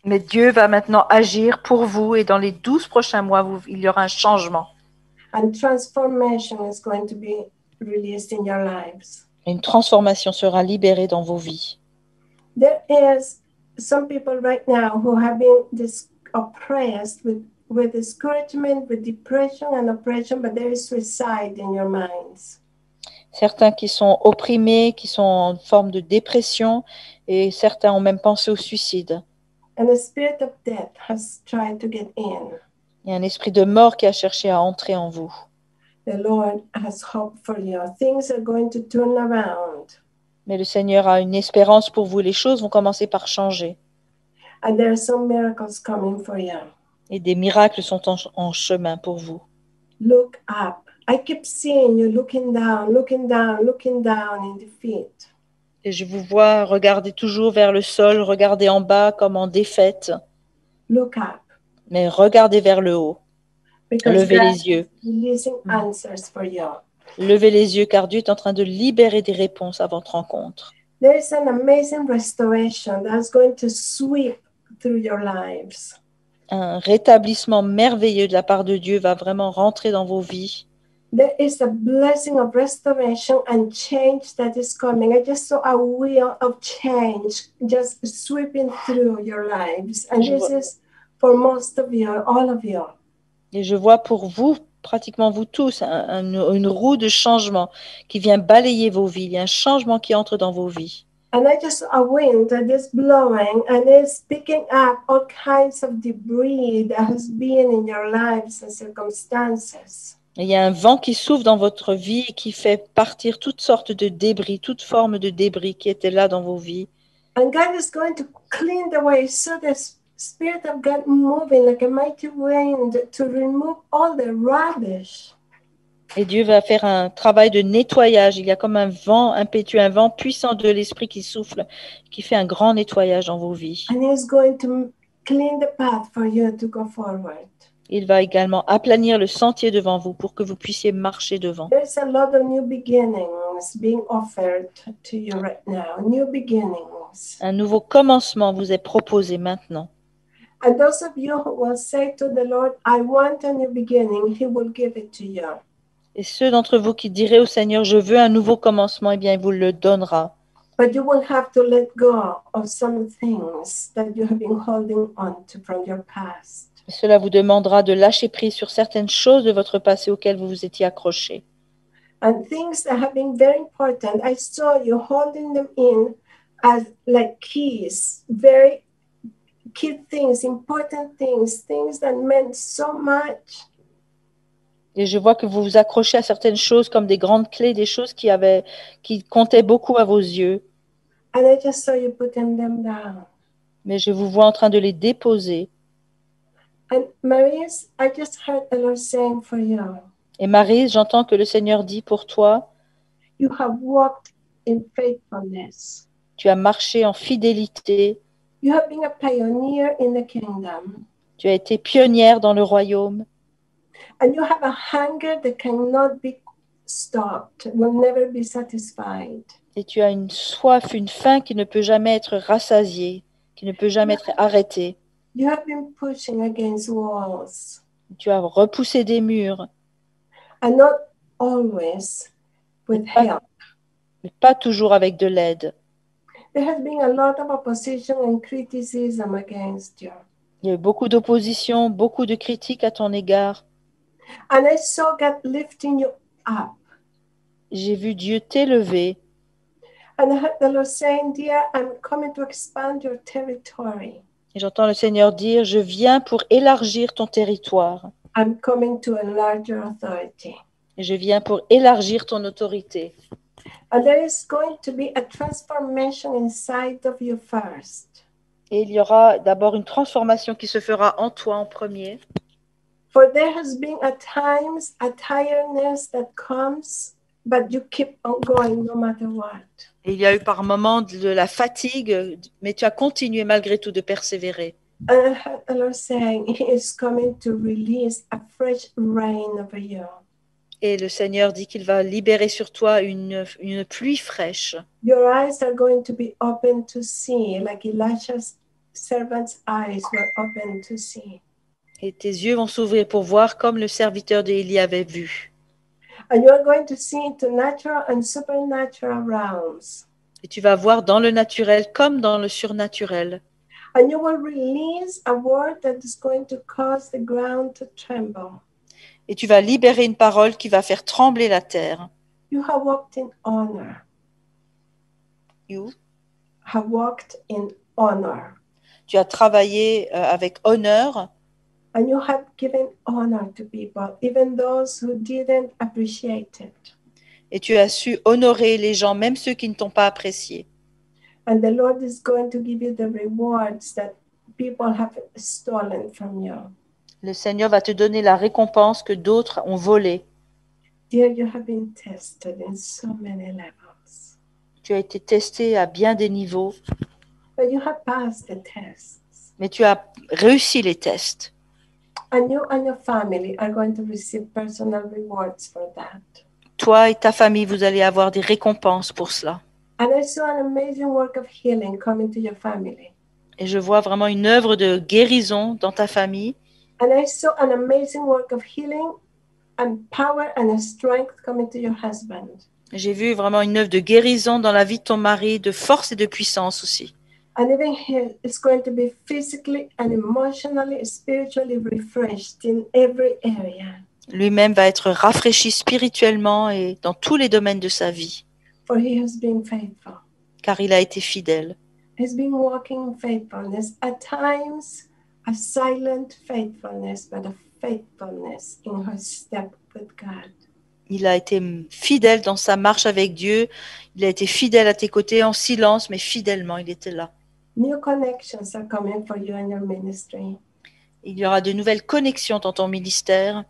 Mais Dieu va maintenant agir pour vous et dans les 12 prochains mois, il y aura un changement. And transformation is going to be released in your lives. Une transformation sera libérée dans vos vies. There is some people right now who have been oppressed with discouragement, with depression and oppression, but there is suicide in your minds. Certains qui sont opprimés, qui sont en forme de dépression et certains ont même pensé au suicide. And the spirit of death has tried to get in. Il y a un esprit de mort qui a cherché à entrer en vous. The Lord has hope for you. Things are going to turn around. Mais le Seigneur a une espérance pour vous. Les choses vont commencer par changer. And there are some miracles coming for you. Et des miracles sont en chemin pour vous. Look up. I keep seeing you looking down, looking down, looking down in defeat. Et je vous vois regarder toujours vers le sol, regarder en bas comme en défaite. Look up. Mais regardez vers le haut. Levez les yeux. Releasing answers for you. Levez les yeux car Dieu est en train de libérer des réponses à votre rencontre. There is an amazing restoration that's going to sweep through your lives. Un rétablissement merveilleux de la part de Dieu va vraiment rentrer dans vos vies. There is a blessing of restoration and change that is coming. I just saw a wheel of change just sweeping through your lives. And this is for most of you, all of you. Et je vois pour vous, pratiquement vous tous, une roue de changement qui vient balayer vos vies. Il y a un changement qui entre dans vos vies. And I just saw a wind that is blowing and is picking up all kinds of debris that has been in your lives and circumstances. Et il y a un vent qui souffle dans votre vie et qui fait partir toutes sortes de débris, toutes formes de débris qui étaient là dans vos vies. And God is going to clean the way so Spirit of God moving like a mighty wind to remove all the rubbish. Et Dieu va faire un travail de nettoyage. Il y a comme un vent impétueux, un vent puissant de l'esprit qui souffle, qui fait un grand nettoyage dans vos vies. And He's going to clean the path for you to go forward. Il va également aplanir le sentier devant vous pour que vous puissiez marcher devant. There's a lot of new beginnings being offered to you right now. New beginnings. Un nouveau commencement vous est proposé maintenant. And those of you who will say to the Lord, I want a new beginning, He will give it to you. Et ceux d'entre vous qui diraient au Seigneur, je veux un nouveau commencement, eh bien, il vous le donnera. But you will have to let go of some things that you have been holding on to from your past. Cela vous demandera de lâcher prise sur certaines choses de votre passé auxquelles vous vous étiez accrochés. And things that have been very important, I saw you holding them in as like keys, very key things, important things, things that meant so much. Et je vois que vous vous accrochez à certaines choses comme des grandes clés, des choses qui comptaient beaucoup à vos yeux. And I just saw you putting them down. Mais je vous vois en train de les déposer. And Maurice, I just heard the Lord saying for you, Et Marie, j'entends que le Seigneur dit pour toi, you have walked in faithfulness. tu as marché en fidélité, You have been a pioneer in the kingdom. tu as été pionnière dans le royaume. And you have a hunger that cannot be stopped, will never be satisfied. Et tu as une soif, une faim qui ne peut jamais être rassasiée, qui ne peut jamais être arrêtée. You have been pushing against walls, Tu as repoussé des murs, and not always with help. mais pas toujours avec de l'aide. There has been a lot of opposition and criticism against you. Il y a eu beaucoup d'opposition, beaucoup de critiques à ton égard. And I saw God lifting you up. J'ai vu Dieu t'élever. And I heard the Lord saying, dear, I'm coming to expand your territory. Et j'entends le Seigneur dire, je viens pour élargir ton territoire. I'm coming to enlarge your authority. Et je viens pour élargir ton autorité. And there is going to be a transformation inside of you first. Et il y aura d'abord une transformation qui se fera en toi en premier. For there has been at times a tiredness that comes, but you keep on going no matter what. Et il y a eu par moments de la fatigue, mais tu as continué malgré tout de persévérer. And I heard the Lord saying, He is coming to release a fresh rain over you. Et le Seigneur dit qu'il va libérer sur toi une pluie fraîche. Your eyes are going to be open to see, like Elisha's servant's eyes were open to see. Et tes yeux vont s'ouvrir pour voir comme le serviteur d'Élie avait vu. And you are going to see into natural and supernatural realms. Et tu vas voir dans le naturel comme dans le surnaturel. And you will release a word that is going to cause the ground to tremble. Et tu vas libérer une parole qui va faire trembler la terre. You have walked in honor. You. Have walked in honor. Tu as travaillé avec honneur. And you have given honor to people, even those who didn't appreciate it. Et tu as su honorer les gens, même ceux qui ne t'ont pas apprécié. And the Lord is going to give you the rewards that people have stolen from you. Le Seigneur va te donner la récompense que d'autres ont volée. Dear, you have been tested in so many levels. Tu as été testé à bien des niveaux, But you have passed the tests. mais tu as réussi les tests. And you and your family are going to receive personal rewards for that. Toi et ta famille, vous allez avoir des récompenses pour cela. And I saw an amazing work of healing coming to your family. Et je vois vraiment une œuvre de guérison dans ta famille. And I saw an amazing work of healing and power and strength coming to your husband. J'ai vu vraiment une œuvre de guérison dans la vie de ton mari, de force et de puissance aussi. And even he is going to be physically and emotionally, spiritually refreshed in every area. Lui-même va être rafraîchi spirituellement et dans tous les domaines de sa vie, For he has been faithful. car il a été fidèle. He's been walking in faithfulness. At times, a silent faithfulness, but a faithfulness in her step with God. Il a été fidèle dans sa marche avec Dieu. Il a été fidèle à tes côtés en silence, mais fidèlement, il était là. New connections are coming for you and your ministry. Il y aura de nouvelles connexions dans ton ministère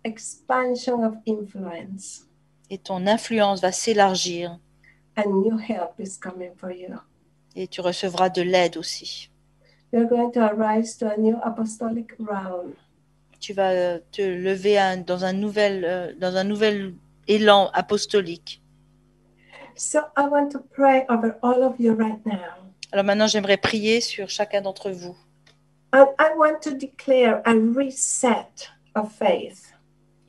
Expansion of influence. et ton influence va s'élargir And new help is coming for you. et tu recevras de l'aide aussi. You're going to arise to a new apostolic realm. Tu vas te lever dans un nouvel élan apostolique. So I want to pray over all of you right now. Alors maintenant, j'aimerais prier sur chacun d'entre vous. And I want to declare a reset of faith.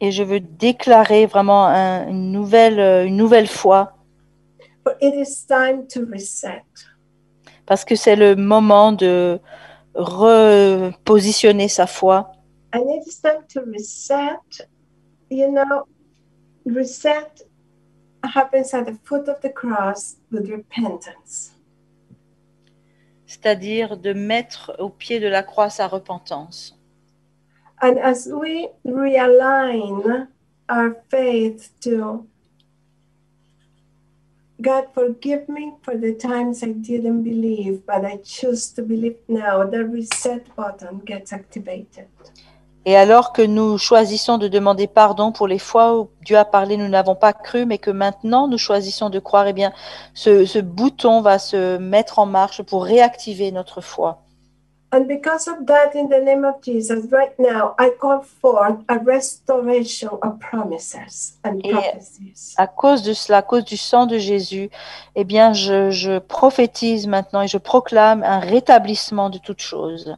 Et je veux déclarer vraiment une nouvelle foi, For it is time to reset. parce que c'est le moment de repositionner sa foi. And it is time to reset. You know, reset happens at the foot of the cross with repentance. C'est-à-dire de mettre au pied de la croix sa repentance. And as we realign our faith to God, forgive me for the times I didn't believe, but I choose to believe now, the reset button gets activated. Et alors que nous choisissons de demander pardon pour les fois où Dieu a parlé, nous n'avons pas cru, mais que maintenant nous choisissons de croire, eh bien, ce bouton va se mettre en marche pour réactiver notre foi. And because of that, in the name of Jesus, right now, I call forth a restoration of promises and prophecies. À cause de cela, à cause du sang de Jésus, eh bien, je prophétise maintenant et je proclame un rétablissement de toutes choses.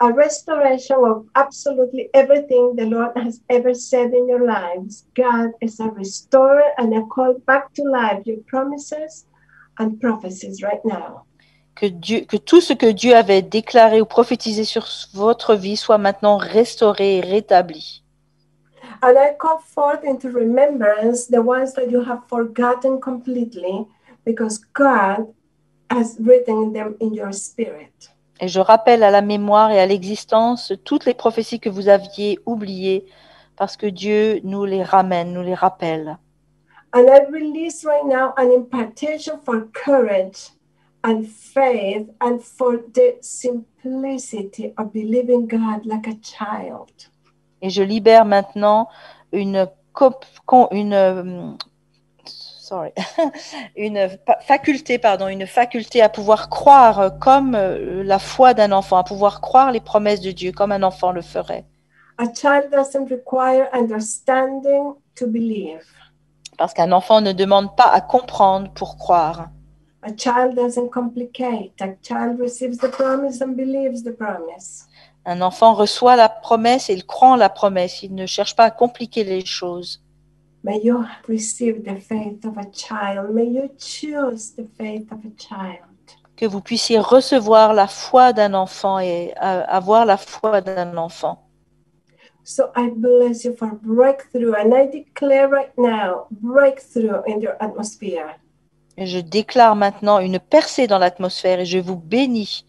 A restoration of absolutely everything the Lord has ever said in your lives. God is a restorer, and I call back to life your promises and prophecies right now. Que tout ce que Dieu avait déclaré ou prophétisé sur votre vie soit maintenant restauré et rétabli. And I call forth into remembrance the ones that you have forgotten completely, because God has written them in your spirit. Et je rappelle à la mémoire et à l'existence toutes les prophéties que vous aviez oubliées, parce que Dieu nous les ramène, nous les rappelle. And I release right now an impartation for courage and faith and for the simplicity of believing God like a child. Et je libère maintenant une faculté à pouvoir croire comme la foi d'un enfant, à pouvoir croire les promesses de Dieu comme un enfant le ferait. A child doesn't require understanding to believe. Parce qu'un enfant ne demande pas à comprendre pour croire. A child doesn't complicate. A child receives the promise and believes the promise. Un enfant reçoit la promesse et il croit en la promesse. Il ne cherche pas à compliquer les choses. May you receive the faith of a child. May you choose the faith of a child. Que vous puissiez recevoir la foi d'un enfant et avoir la foi d'un enfant. So I bless you for breakthrough, and I declare right now breakthrough in your atmosphere. Et je déclare maintenant une percée dans l'atmosphère et je vous bénis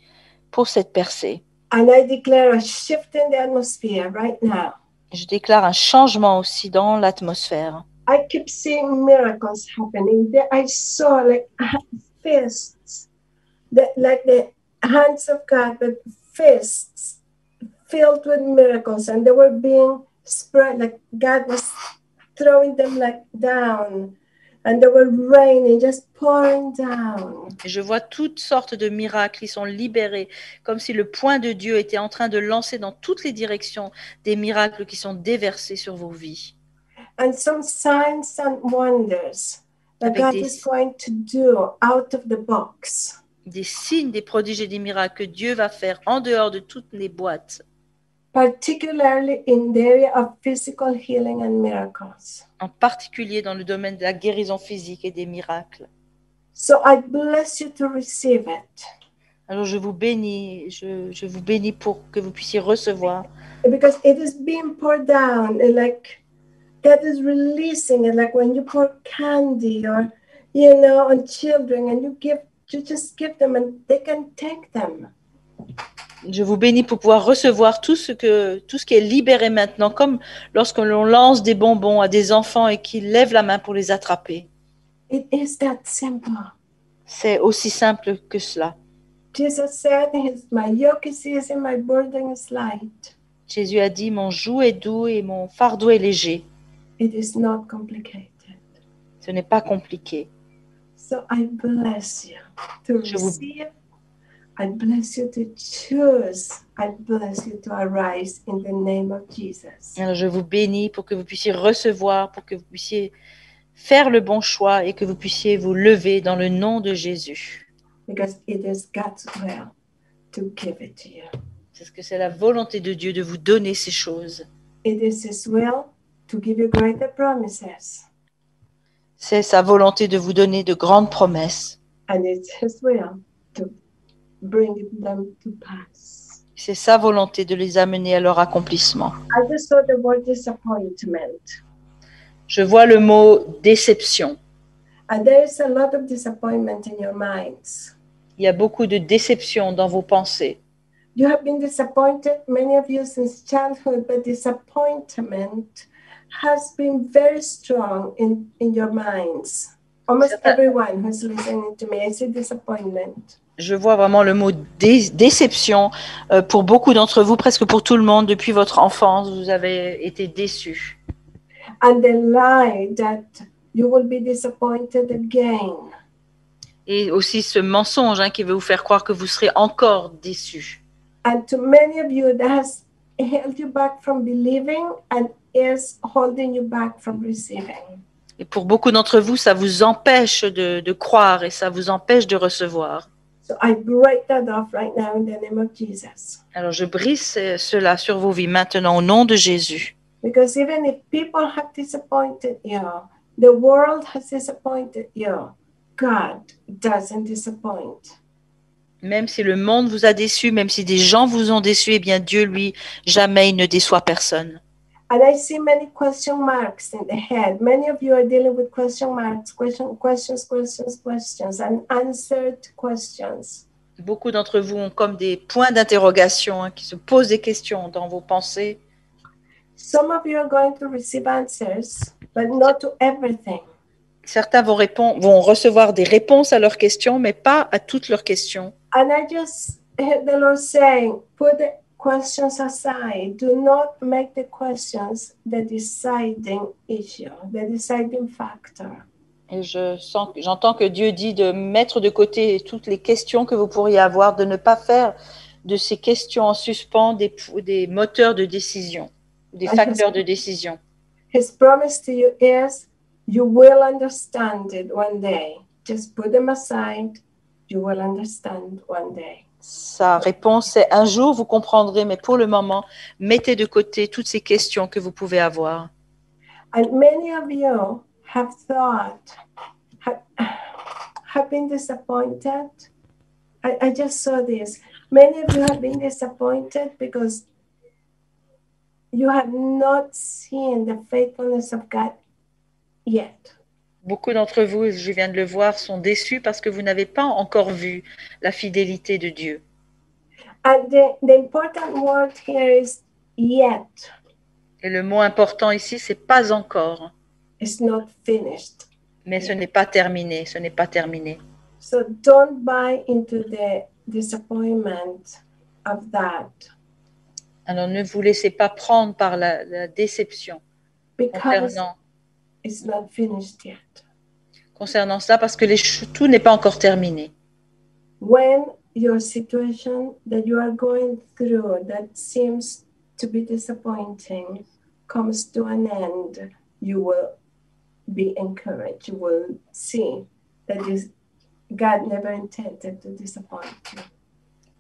pour cette percée. And I declare a shift in the atmosphere right now. Je déclare un changement aussi dans l'atmosphère. I keep seeing miracles happening. I saw like fists, like the hands of God, but fists filled with miracles, and they were being spread, like God was throwing them like down, and they were raining, just pouring down. Je vois toutes sortes de miracles qui sont libérés, comme si le poing de Dieu était en train de lancer dans toutes les directions des miracles qui sont déversés sur vos vies. And some signs and wonders that Avec God des- is going to do out of the box. Des signes, des prodiges et des miracles que Dieu va faire en dehors de toutes les boîtes, Particularly in the area of physical healing and miracles. en particulier dans le domaine de la guérison physique et des miracles. So I bless you to receive it, Alors je vous bénis, je vous bénis pour que vous puissiez recevoir, because it is being poured down, and like God is releasing it, like when you pour candy or on children, and you just give them and they can take them. je vous bénis pour pouvoir recevoir tout ce qui est libéré maintenant, comme lorsque l'on lance des bonbons à des enfants et qu'ils lèvent la main pour les attraper. It is that simple. C'est aussi simple que cela. Jesus said, my yoke is easy, my burden is light. Jésus a dit, mon joug est doux et mon fardeau est léger. It is not complicated. Ce n'est pas compliqué. So I bless you to Je vous- receive. I bless you to choose. I bless you to arise in the name of Jesus. Alors, je vous bénis pour que vous puissiez recevoir, pour que vous puissiez faire le bon choix et que vous puissiez vous lever dans le nom de Jésus. Because it is God's will to give it to you. Parce que c'est la volonté de Dieu de vous donner ces choses. It is His will to give you greater promises. C'est sa volonté de vous donner de grandes promesses. And it's His will to bring them to pass. C'est sa volonté de les amener à leur accomplissement. I just saw the word disappointment. Je vois le mot déception. And there is a lot of disappointment in your minds. Il y a beaucoup de déception dans vos pensées. You have been disappointed, many of you, since childhood, but disappointment has been very strong in your minds. Almost everyone who's listening to me, I see disappointment. Je vois vraiment le mot déception pour beaucoup d'entre vous, presque pour tout le monde. Depuis votre enfance, vous avez été déçus. And the lie that you will be disappointed again. Et aussi ce mensonge qui veut vous faire croire que vous serez encore déçus. And to many of you, that has held you back from believing and is holding you back from receiving. Et pour beaucoup d'entre vous, ça vous empêche de croire et ça vous empêche de recevoir. So I break that off right now in the name of Jesus. Alors je brise cela sur vos vies maintenant au nom de Jésus. Because even if people have disappointed you, the world has disappointed you, God doesn't disappoint. Même si le monde vous a déçu, même si des gens vous ont déçu, eh bien Dieu, lui, jamais il ne déçoit personne. And I see many question marks in the head. Many of you are dealing with question marks, questions, unanswered questions. Beaucoup d'entre vous ont comme des points d'interrogation qui se posent des questions dans vos pensées. Some of you are going to receive answers, but not to everything. Certains vont recevoir des réponses à leurs questions, mais pas à toutes leurs questions. And I just heard the Lord saying, put the questions aside. Do not make the questions the deciding issue, the deciding factor. Et j'entends que Dieu dit de mettre de côté toutes les questions que vous pourriez avoir, de ne pas faire de ces questions en suspens des moteurs de décision, des facteurs de décision. His promise to you is, you will understand it one day. Just put them aside. You will understand one day. Sa réponse est un jour vous comprendrez, mais pour le moment, mettez de côté toutes ces questions que vous pouvez avoir. And many of you have thought, have been disappointed. I just saw this. Many of you have been disappointed because you have not seen the faithfulness of God yet. Beaucoup d'entre vous, je viens de le voir, sont déçus parce que vous n'avez pas encore vu la fidélité de Dieu. And the important word here is yet. Et le mot important ici, c'est pas encore. It's not finished. Mais ce n'est pas terminé, ce n'est pas terminé. So don't buy into the disappointment of that. Alors ne vous laissez pas prendre par la déception Because it's not finished yet. Concernant cela, parce que tout n'est pas encore terminé. When your situation that you are going through that seems to be disappointing comes to an end, you will be encouraged. You will see that God never intended to disappoint you.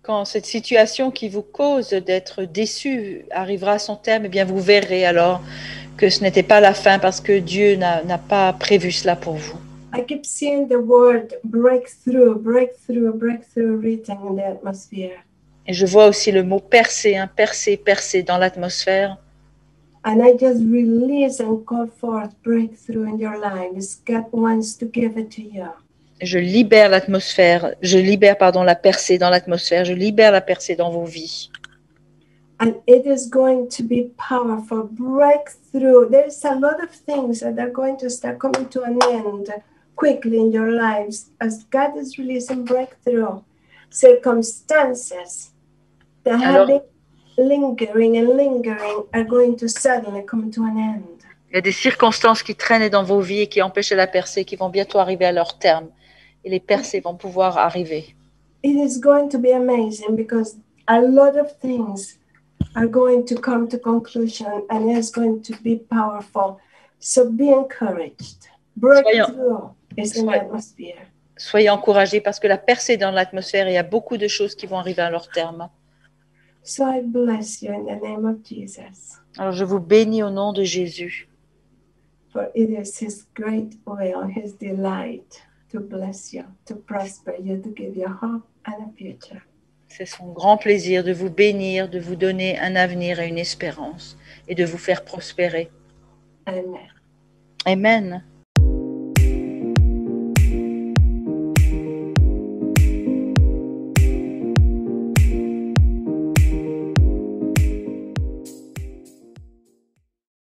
Quand cette situation qui vous cause d'être déçu arrivera à son terme, eh bien vous verrez alors que ce n'était pas la fin parce que Dieu n'a pas prévu cela pour vous. I keep seeing the word breakthrough, breakthrough, breakthrough written in the atmosphere. Et je vois aussi le mot percer, percer, percer dans l'atmosphère. And I just release and call forth breakthrough in your lives. God wants to give it to you. Je libère l'atmosphère, la percée dans l'atmosphère, je libère la percée dans vos vies. And it is going to be powerful breakthrough. There's a lot of things that are going to start coming to an end quickly in your lives as God is releasing breakthrough. circumstances that have Alors, been lingering and lingering are going to suddenly come to an end. il y a des circonstances qui traînaient dans vos vies et qui empêchaient la percée, qui vont bientôt arriver à leur terme. Et les percées vont pouvoir arriver. It is going to be amazing because a lot of things are going to come to conclusion and it's going to be powerful. So be encouraged. Breakthrough is in the atmosphere. Soyez encouragés parce que la percée est dans l'atmosphère et il y a beaucoup de choses qui vont arriver à leur terme. So I bless you in the name of Jesus. Alors je vous bénis au nom de Jésus. For it is his great will, his delight to bless you, to prosper you, to give you hope and a future. C'est son grand plaisir de vous bénir, de vous donner un avenir et une espérance et de vous faire prospérer. Amen. Amen.